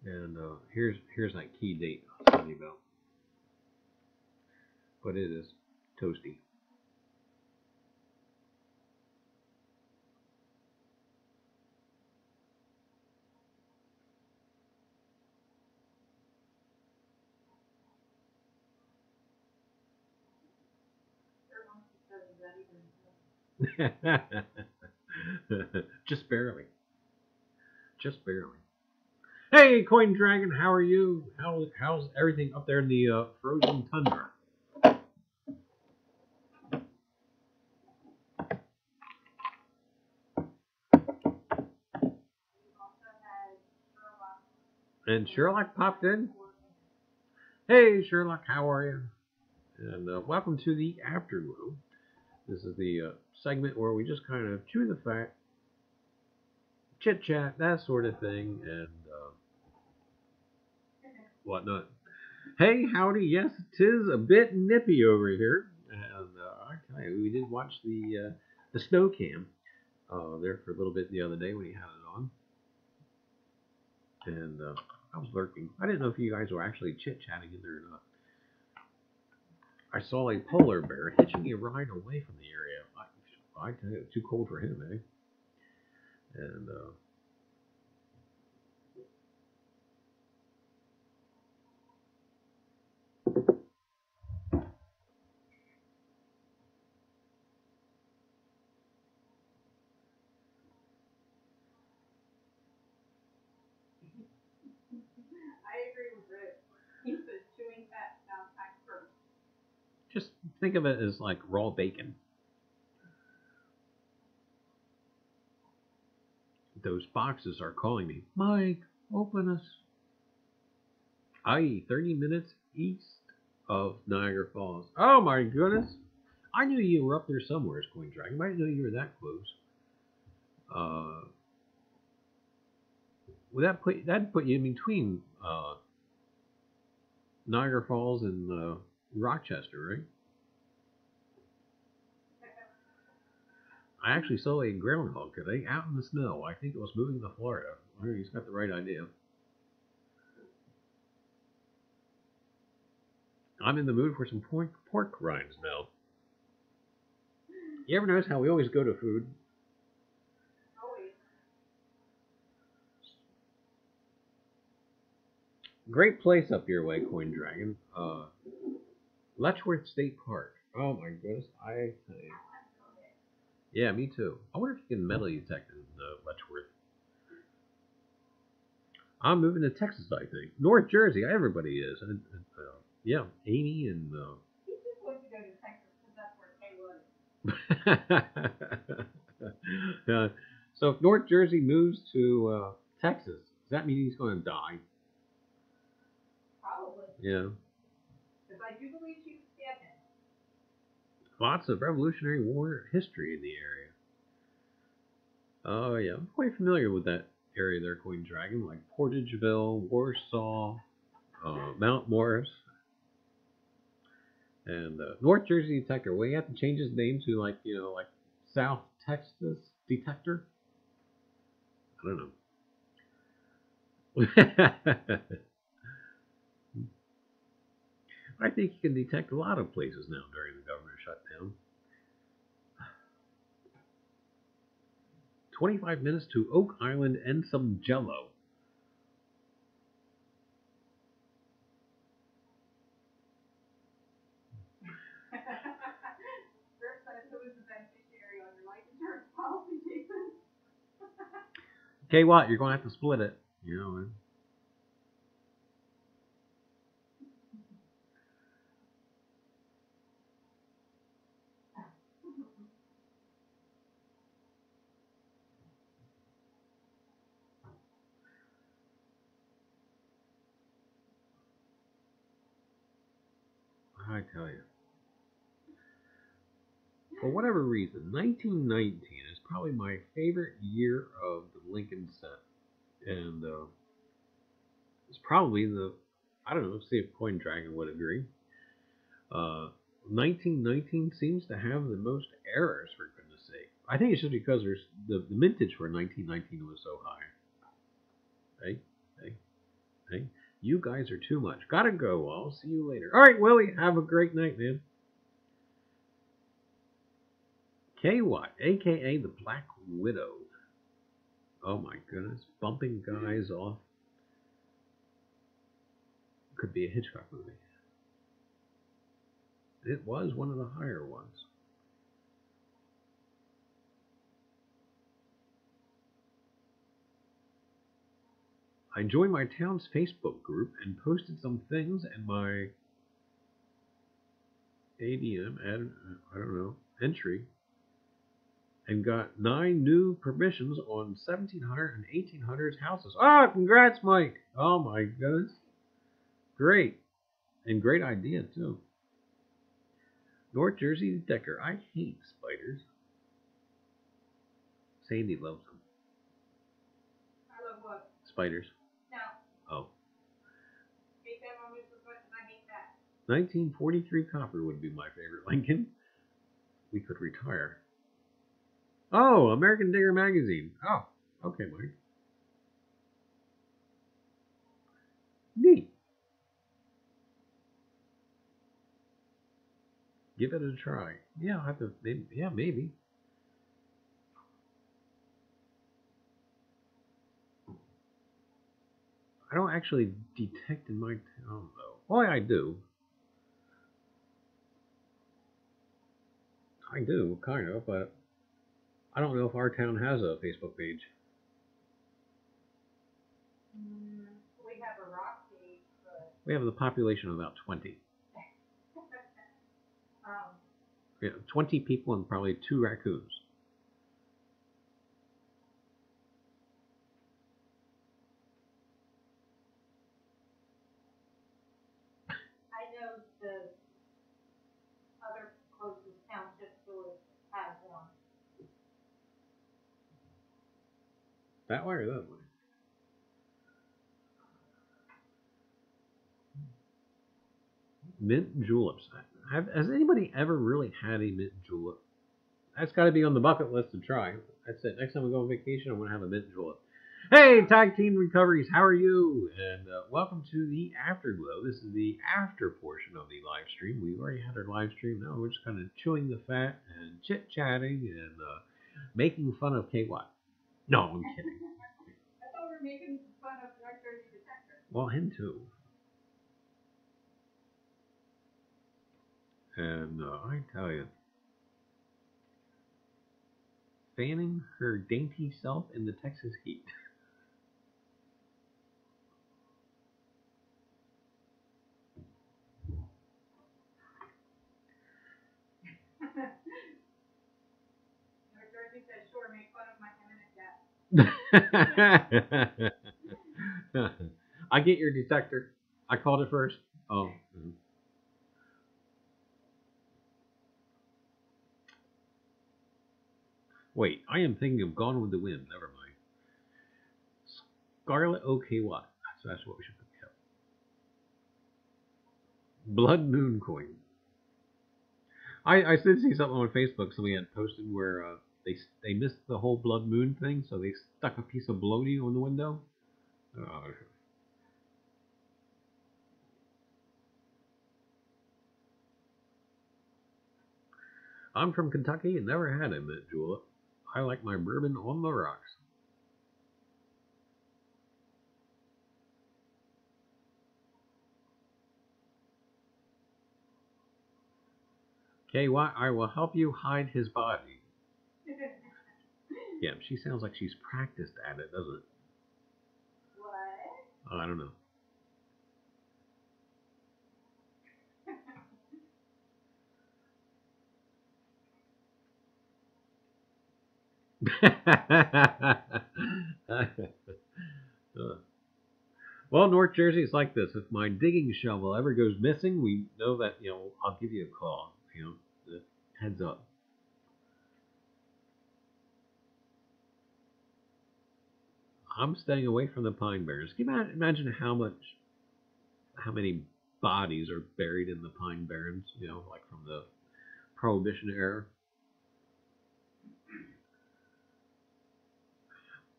[SPEAKER 6] And here's that key date I was telling you about. But it is toasty. Just barely. Just barely. Hey, Coin Dragon, how are you? How's everything up there in the frozen tundra? And Sherlock popped in. Hey, Sherlock, how are you? And welcome to the Afterglow. This is the segment where we just kind of chew the fat, chit-chat, that sort of thing, and whatnot. Hey, howdy, yes, 'tis a bit nippy over here. And I tell you, we did watch the snow cam there for a little bit the other day when he had it on. And I was lurking. I didn't know if you guys were actually chit-chatting in there or not. I saw a polar bear hitching a ride away from the area. I tell you, it was too cold for him, eh? And,
[SPEAKER 3] I agree with Rick. He says chewing fat sounds like first.
[SPEAKER 6] just think of it as like raw bacon. Those boxes are calling me. Mike, open us. I.e., 30 minutes east of Niagara Falls. Oh my goodness. I knew you were up there somewhere, Coin Dragon. I didn't know you were that close. Well, that'd put you in between Niagara Falls and Rochester, right? I actually saw a groundhog today out in the snow. I think it was moving to Florida. He's got the right idea. I'm in the mood for some pork rinds now. You ever notice how we always go to food?
[SPEAKER 3] Always.
[SPEAKER 6] Great place up your way, Coin Dragon. Letchworth State Park. Oh my goodness, I tell you. Yeah, me too. I wonder if you can metal detect in Letchworth. I'm moving to Texas, I think. North Jersey, everybody is. Yeah, Amy and...
[SPEAKER 3] He just wants to go to Texas because that's where Kay was.
[SPEAKER 6] So if North Jersey moves to Texas, does that mean he's going to die?
[SPEAKER 3] Probably.
[SPEAKER 6] Yeah.
[SPEAKER 3] Because I do believe she was dead.
[SPEAKER 6] Lots of Revolutionary War history in the area. Oh, yeah. I'm quite familiar with that area there, Coin Dragon, like Portageville, Warsaw, Mount Morris. And North Jersey Detector. Well, you have to change his name to, like, you know, like South Texas Detector. I don't know. I think you can detect a lot of places now during the government shutdown. 25 minutes to Oak Island and some Jell-O.
[SPEAKER 3] Rick says, who is the beneficiary on your life insurance policy, Jason?
[SPEAKER 6] Okay, what? You're going to have to split it. You know. I tell you. For whatever reason, 1919 is probably my favorite year of the Lincoln set. And it's probably the, I don't know, see if Coin Dragon would agree. 1919 seems to have the most errors, for goodness sake. I think it's just because there's the mintage for 1919 was so high. Hey. You guys are too much. Gotta go. I'll see you later. All right, Willie. Have a great night, man. K. Watt, a.k.a. the Black Widow. Oh, my goodness. Bumping guys off. Could be a Hitchcock movie. It was one of the higher ones. I joined my town's Facebook group and posted some things in my ADM, I don't know, entry, and got 9 new permissions on 1,700 and 1,800 houses. Oh, congrats, Mike! Oh my goodness. Great. And great idea, too. North Jersey Detector. I hate spiders. Sandy loves them.
[SPEAKER 3] I love what?
[SPEAKER 6] Spiders.
[SPEAKER 3] No.
[SPEAKER 6] Oh.
[SPEAKER 3] Hate them almost as much as I hate that.
[SPEAKER 6] 1943 copper would be my favorite Lincoln. We could retire. Oh, American Digger magazine. Oh, okay, Mike. Neat. Give it a try. Yeah, I'll have to. Maybe, yeah, maybe. I don't actually detect in my town though. Oh, I do. I do, kind of, but I don't know if our town has a Facebook page.
[SPEAKER 3] We have a rock page, but
[SPEAKER 6] We have a population of about 20. Yeah, 20 people and probably 2 raccoons.
[SPEAKER 3] I know the other closest township village has one.
[SPEAKER 6] That way or that way? Mint juleps. Has anybody ever really had a mint julep? That's got to be on the bucket list to try. That's it. Next time we go on vacation, I'm going to have a mint julep. Hey, Tag Team Recoveries, how are you? And welcome to the Afterglow. This is the after portion of the live stream. We already had our live stream. Now we're just kind of chewing the fat and chit-chatting and making fun of KY. No, I'm kidding.
[SPEAKER 3] I thought we were making fun of Dark Jersey Detector.
[SPEAKER 6] Well, him too. And I tell you, fanning her dainty self in the Texas heat.
[SPEAKER 3] Dark Jersey said, sure, make fun of my imminent death.
[SPEAKER 6] I get your detector. I called it first. Oh. Mm-hmm. Wait, I am thinking of Gone with the Wind. Never mind. Scarlet OKY. That's what we should pick up. Blood Moon Coin. I did see something on Facebook somebody had posted where they missed the whole Blood Moon thing, so they stuck a piece of bloaty on the window. I'm from Kentucky and never had a mint julep. I like my bourbon on the rocks. KY, I will help you hide his body. Yeah, she sounds like she's practiced at it, doesn't it?
[SPEAKER 3] What?
[SPEAKER 6] Oh, I don't know. Well, North Jersey is like this. If my digging shovel ever goes missing, we know that, I'll give you a call. Heads up. I'm staying away from the pine barrens. Can you imagine how many bodies are buried in the pine barrens, like from the Prohibition era?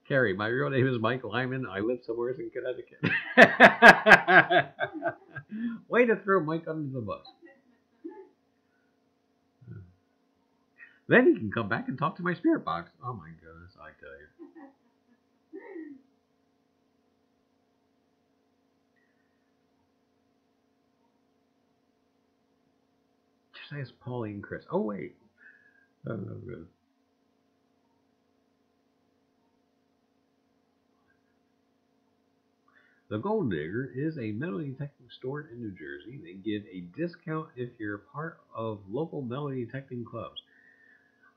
[SPEAKER 6] Carrie, my real name is Mike Lyman. I live somewhere in Connecticut. Way to throw Mike under the bus. Then he can come back and talk to my spirit box. Oh my goodness, I tell you. Just ask Paulie and Chris. Oh wait. Oh, no, good. The Gold Digger is a metal detecting store in New Jersey. They give a discount if you're part of local metal detecting clubs.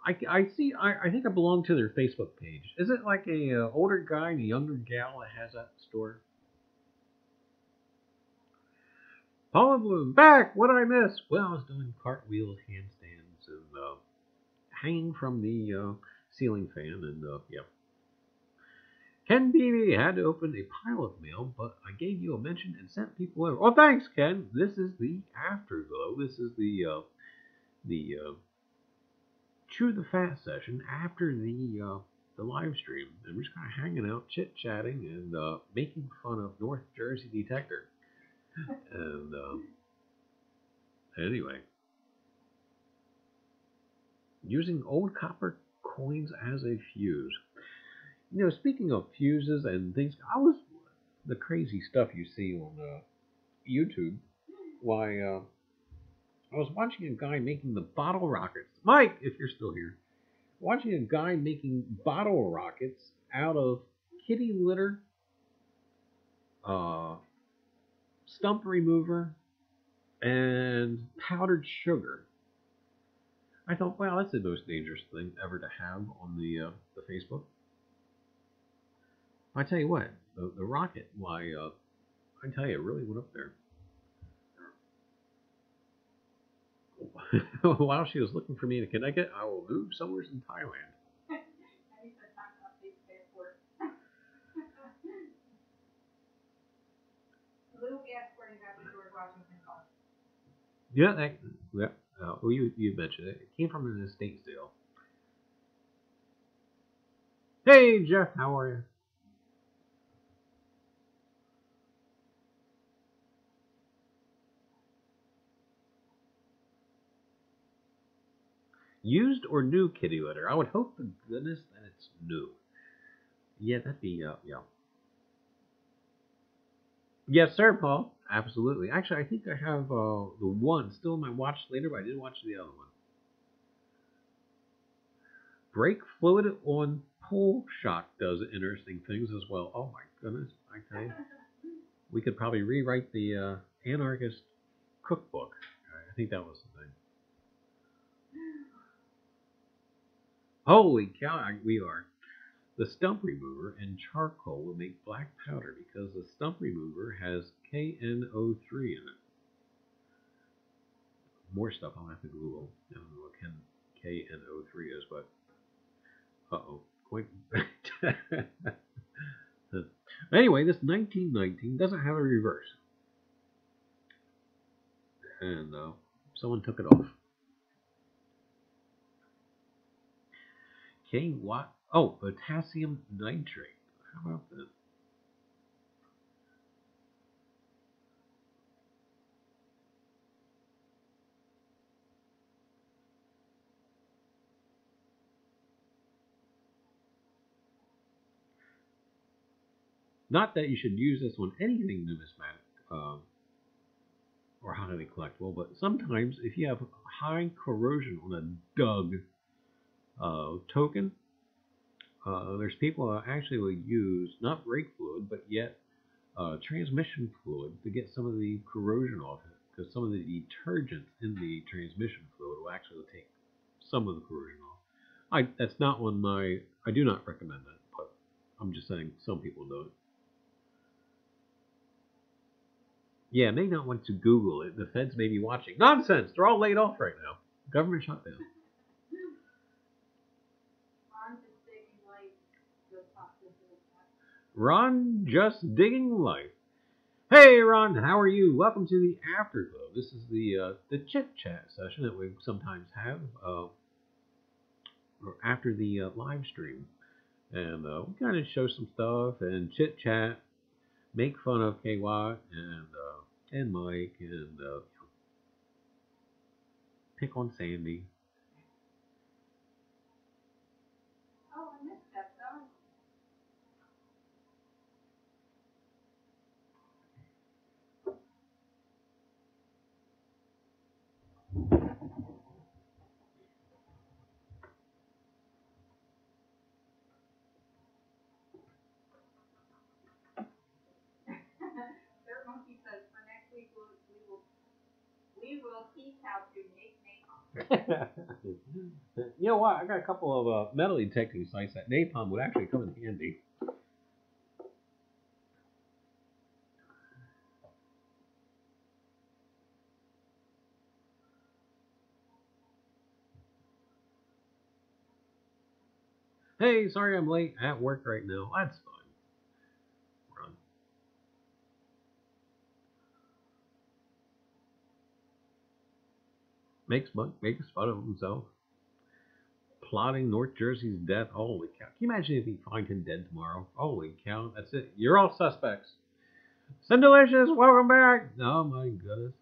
[SPEAKER 6] I see. I think I belong to their Facebook page. Is it like a older guy and a younger gal that has that store? Paula Bloom, back! What did I miss? Well, I was doing cartwheels, handstands, and hanging from the ceiling fan, and yeah. Ken Beebe had to open a pile of mail, but I gave you a mention and sent people over. Oh, thanks, Ken. This is the Afterglow. This is the Chew the Fat session after the the live stream, and we're just kind of hanging out, chit-chatting, and making fun of North Jersey Detector. And anyway, using old copper coins as a fuse. You know, speaking of fuses and things, the crazy stuff you see on YouTube. Why, I was watching a guy making the bottle rockets. Mike, if you're still here. Watching a guy making bottle rockets out of kitty litter, stump remover, and powdered sugar. I thought, wow, that's the most dangerous thing ever to have on the Facebook. I tell you what, the rocket, why, I tell you, it really went up there. While she was looking for me in Connecticut, I will move somewhere in Thailand. Yeah, you mentioned it. It came from an estate sale. Hey, Jeff, how are you? Used or new kitty litter? I would hope to goodness that it's new. Yeah, that'd be, yeah. Yes, sir, Paul. Absolutely. Actually, I think I have the one still in my watch later, but I didn't watch the other one. Brake fluid on pull shock does interesting things as well. Oh my goodness, I tell you. We could probably rewrite the anarchist cookbook. I think that was the thing. Holy cow, we are. The stump remover and charcoal will make black powder because the stump remover has KNO3 in it. More stuff I'll have to Google. I don't know what KNO3 is, but uh-oh. Quite. Anyway, this 1919 doesn't have a reverse. And someone took it off. What? Oh, potassium nitrate. How about that? Not that you should use this on anything numismatic or highly collectible, but sometimes if you have high corrosion on a dug token, there's people that actually will use not brake fluid, but yet transmission fluid to get some of the corrosion off it, because some of the detergents in the transmission fluid will actually take some of the corrosion off. That's not on my. I do not recommend that, but I'm just saying some people do it. Yeah, may not want to Google it. The feds may be watching. Nonsense! They're all laid off right now. Government shutdown. Ron just digging life. Hey, Ron, how are you? Welcome to the Afterglow. This is the chit chat session that we sometimes have after the live stream, and we kind of show some stuff and chit chat, make fun of KY and Mike, and pick on Sandy.
[SPEAKER 3] Oh, I missed that, though. Third Monkey says for next week we will teach how to make napalm.
[SPEAKER 6] You know what? I got a couple of metal detecting sites that napalm would actually come in handy. Hey, sorry I'm late at work right now. That's fine. Run. Makes fun of himself. plotting North Jersey's death. Holy cow. Can you imagine if you find him dead tomorrow? Holy cow. That's it. You're all suspects. Cindelicious, welcome back. Oh my goodness.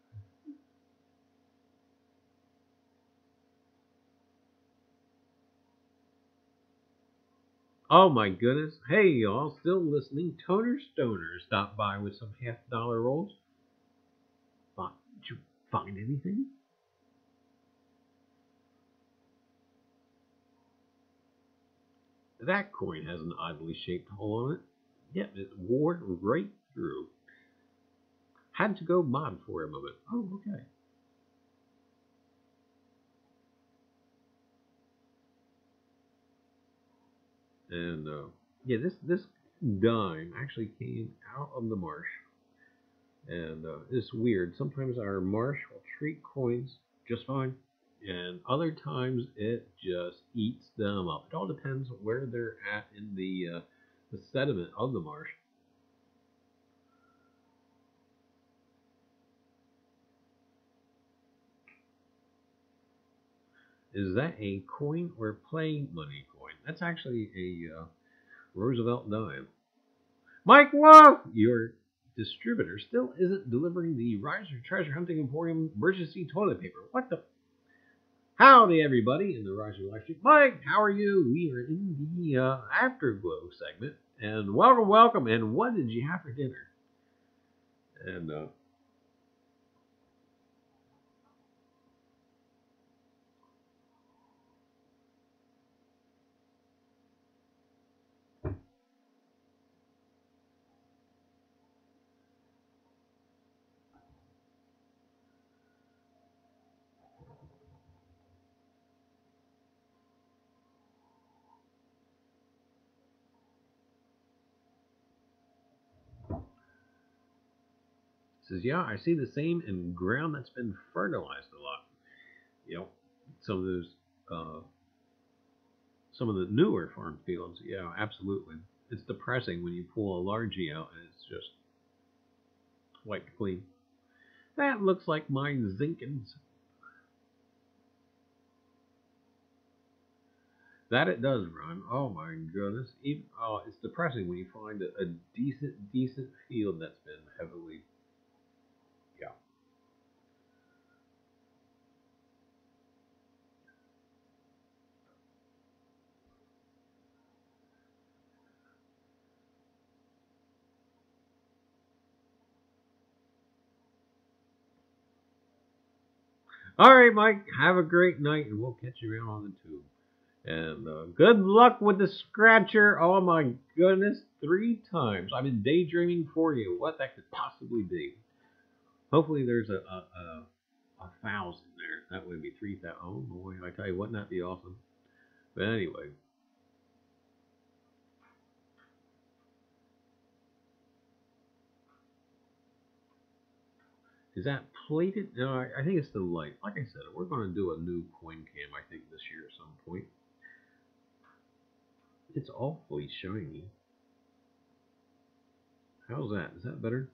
[SPEAKER 6] Oh my goodness. Hey y'all, still listening. Toner Stoner stopped by with some $50 rolls. Did you find anything? That coin has an oddly shaped hole on it. Yep, it wore right through. Had to go mod for a moment. Oh, okay. And yeah, this dime actually came out of the marsh. And it's weird. Sometimes our marsh will treat coins just fine, and other times it just eats them up. It all depends where they're at in the sediment of the marsh. Is that a coin or play money coin? That's actually a Roosevelt dime. Mike Wolf, your distributor still isn't delivering the Reiser Treasure Hunting Emporium emergency toilet paper. What the? Howdy, everybody, in the Reiser Livestream. Mike, how are you? We are in the Afterglow segment, and welcome, welcome. And what did you have for dinner? And says, yeah, I see the same in ground that's been fertilized a lot. You know, some of those, some of the newer farm fields. Yeah, absolutely. It's depressing when you pull a largie out and it's just wiped clean. That looks like my Zinkins. That it does, Ron. Oh my goodness. Even, oh, it's depressing when you find a decent field that's been heavily. Yeah. All right, Mike. Have a great night, and we'll catch you around on the tube. And good luck with the scratcher. Oh my goodness, 3 times. I've been daydreaming for you. What that could possibly be. Hopefully there's a 1,000 there. That would be 3,000. Oh boy, I tell you, wouldn't that be awesome? But anyway. Is that plated? No, I think it's the light. Like I said, we're going to do a new coin cam, I think, this year at some point. It's awfully shiny. How's that? Is that better?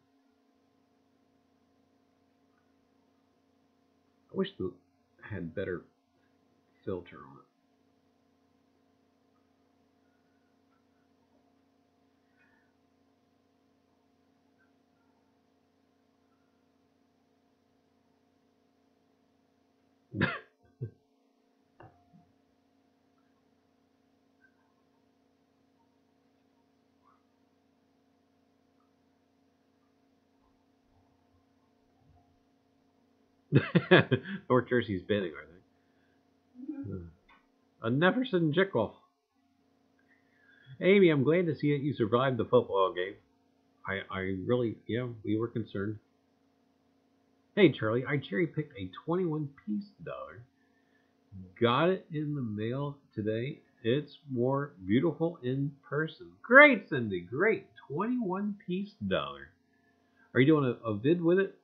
[SPEAKER 6] I wish it had better filter on it. North Jersey's betting, I think. A Neferson Jekyll. Amy, I'm glad to see that you survived the football game. I really, yeah, we were concerned. Hey, Charlie, I cherry picked a 21-piece dollar. Got it in the mail today. It's more beautiful in person. Great, Cindy. Great. 21-piece dollar. Are you doing a vid with it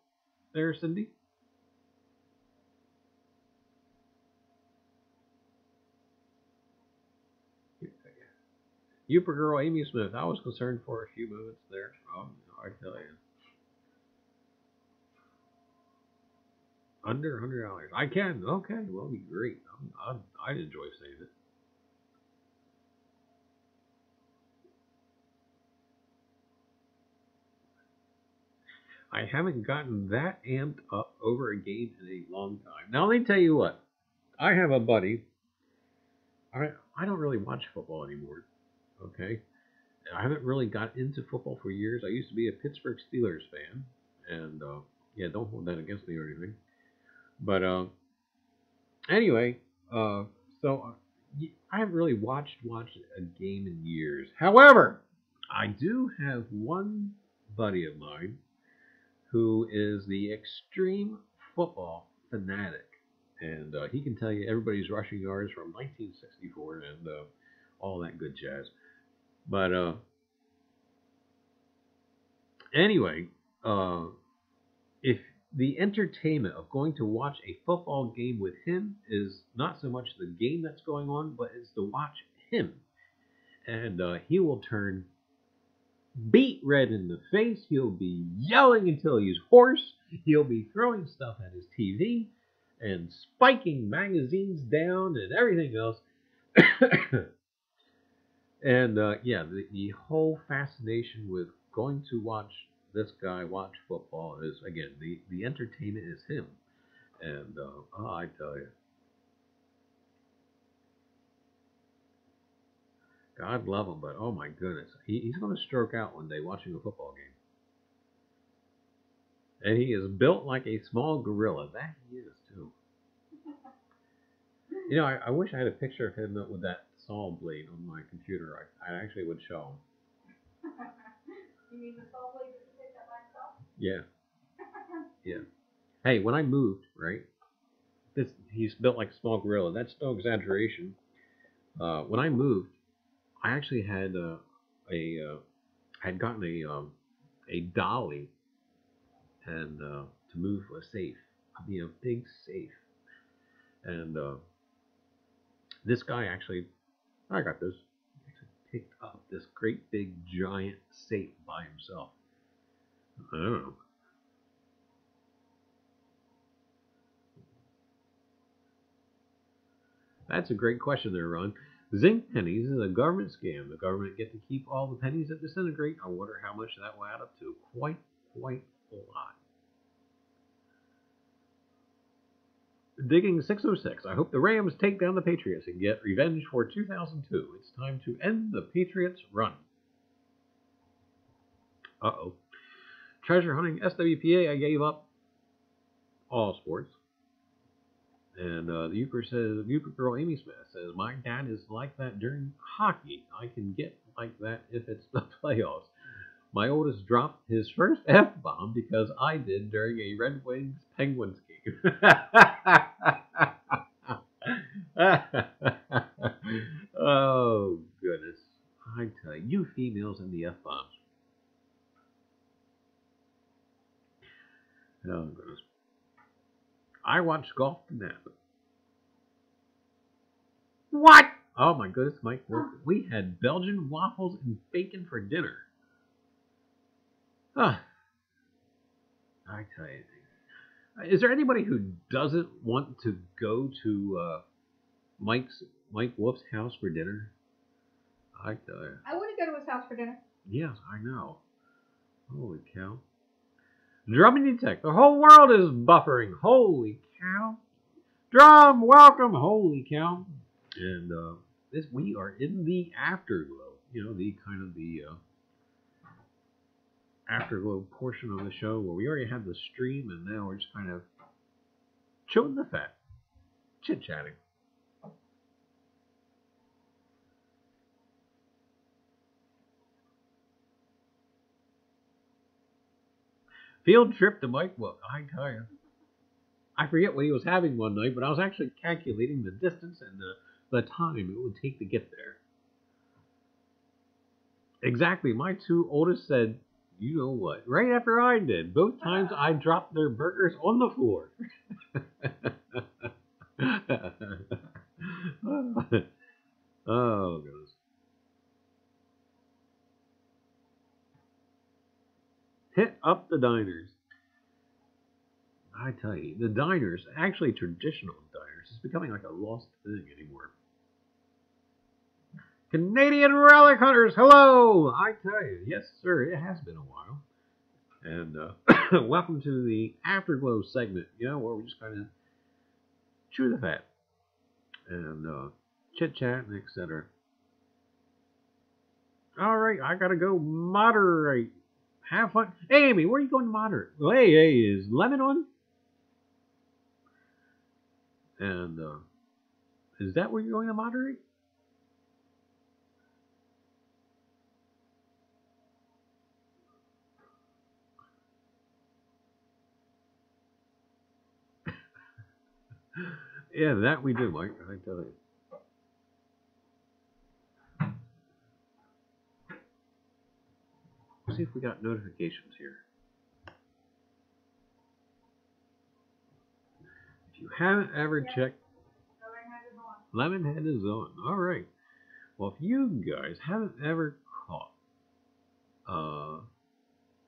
[SPEAKER 6] there, Cindy? Youper girl Amy Smith. I was concerned for a few moments there. Oh, I tell you. Under $100. I can. Okay, well, that'd be great. I'd enjoy saying it. I haven't gotten that amped up over a game in a long time. Now, let me tell you what. I have a buddy. I don't really watch football anymore. Okay? I haven't really got into football for years. I used to be a Pittsburgh Steelers fan. And, yeah, don't hold that against me or anything. But, anyway, so I haven't really watched a game in years. However, I do have one buddy of mine who is the extreme football fanatic. And he can tell you everybody's rushing yards from 1964 and all that good jazz. But anyway, if the entertainment of going to watch a football game with him is not so much the game that's going on, but it's to watch him. And he will turn beet red in the face. He'll be yelling until he's hoarse. He'll be throwing stuff at his TV and spiking magazines down and everything else. And yeah, the whole fascination with going to watch this guy watch football is, again, the entertainment is him. And oh, I tell you, God love him, but oh my goodness, he's going to stroke out one day watching a football game. And he is built like a small gorilla. That he is, too. You know, I wish I had a picture of him with that saw blade on my computer. I actually would show him.
[SPEAKER 3] You mean the saw blade that you picked up by itself?
[SPEAKER 6] Yeah. Yeah. Hey, when I moved, right, he's built like a small gorilla. That's no exaggeration. When I moved, I actually had gotten a dolly and to move a safe. I mean, a big safe. And this guy actually, I got this. He actually picked up this great big giant safe by himself. I don't know. That's a great question there, Ron. Zinc pennies is a government scam. The government get to keep all the pennies that disintegrate. I wonder how much that will add up to. Quite a lot. Digging 606. I hope the Rams take down the Patriots and get revenge for 2002. It's time to end the Patriots' run. Uh-oh. Treasure hunting SWPA. I gave up all sports. And the Euchre girl Amy Smith says, my dad is like that during hockey. I can get like that if it's the playoffs. My oldest dropped his first F-bomb because I did during a Red Wings Penguins game. Oh, goodness. I tell you, you females and the F-bombs. Oh, goodness. I watch golf to nap. What? Oh my goodness, Mike. We had Belgian waffles and bacon for dinner. Ah, I tell you, is there anybody who doesn't want to go to Mike Wolf's house for dinner? I tell you.
[SPEAKER 3] I wouldn't go to his house for dinner.
[SPEAKER 6] Yes, I know. Holy cow. Drumming detect. The whole world is buffering. Holy cow. Drum, welcome. Holy cow. And we are in the afterglow. You know, the kind of the afterglow portion of the show where we already had the stream and now we're just kind of chewing the fat. Chit-chatting. Field trip to Mike Wolf. I tell you. I forget what he was having one night, but I was actually calculating the distance and the time it would take to get there. Exactly. My two oldest said, you know what, right after I did. Both times I dropped their burgers on the floor. Oh, goodness. Hit up the diners. I tell you, the diners, actually traditional diners, is becoming like a lost thing anymore. Canadian relic hunters, hello! I tell you, yes sir, it has been a while. And welcome to the Afterglow segment, you know, where we just kind of chew the fat and chit-chat and etc. All right, I got to go moderate. Have fun. Hey, Amy, where are you going to moderate? Well, hey, is Lemon on? And is that where you're going to moderate? Yeah, that we do, Mike. I tell you. Let's see if we got notifications here. If you haven't ever checked, Lemonhead is on. All right. Well, if you guys haven't ever caught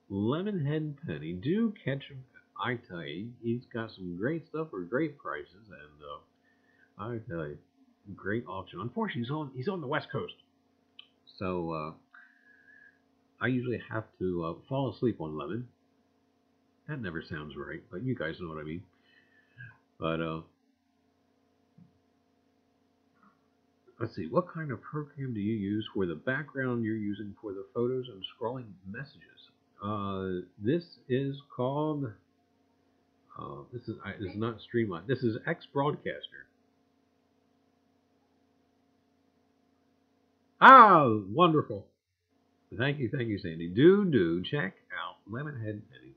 [SPEAKER 6] Lemonhead Penny, do catch him. I tell you, he's got some great stuff for great prices, and I tell you, great auction. Unfortunately, he's on the West Coast, so I usually have to fall asleep on Lemon. That never sounds right, but you guys know what I mean. But let's see, what kind of program do you use for the background you're using for the photos and scrolling messages? This is called. This is not Streamline. This is X Broadcaster. Ah, wonderful. Thank you, Sandy. Do check out Lemonhead Penny.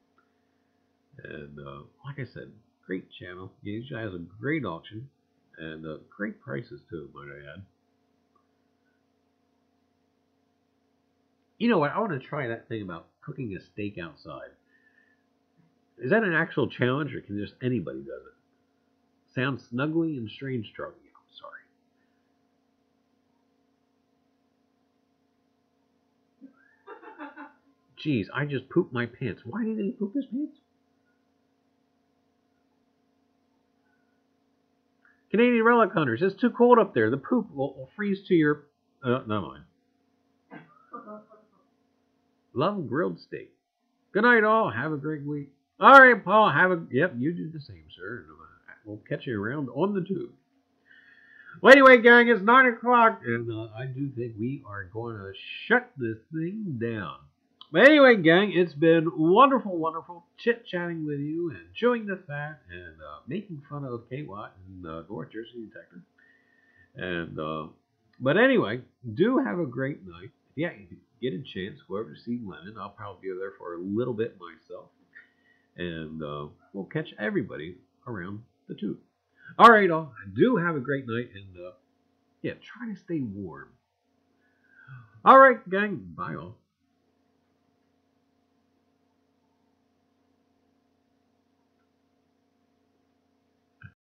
[SPEAKER 6] And like I said, great channel. He usually has a great auction and great prices too, might I add. You know what? I want to try that thing about cooking a steak outside. Is that an actual challenge, or can just anybody do it? Sounds snuggly and strange, Charlie. I'm sorry. Jeez, I just pooped my pants. Why did he poop his pants? Canadian Relic Hunters, it's too cold up there. The poop will freeze to your... never mind. Love grilled steak. Good night, all. Have a great week. All right, Paul, Yep, you do the same, sir. We'll catch you around on the tube. Well, anyway, gang, it's 9 o'clock, and I do think we are going to shut this thing down. But anyway, gang, it's been wonderful chit-chatting with you and chewing the fat and making fun of K-Watt and North Jersey Detector. And, but anyway, do have a great night. Yeah, if you get a chance, go over to see Lemon. I'll probably be there for a little bit myself. And we'll catch everybody around the tube. All right, all. Do have a great night. And, yeah, try to stay warm. All right, gang. Bye, all.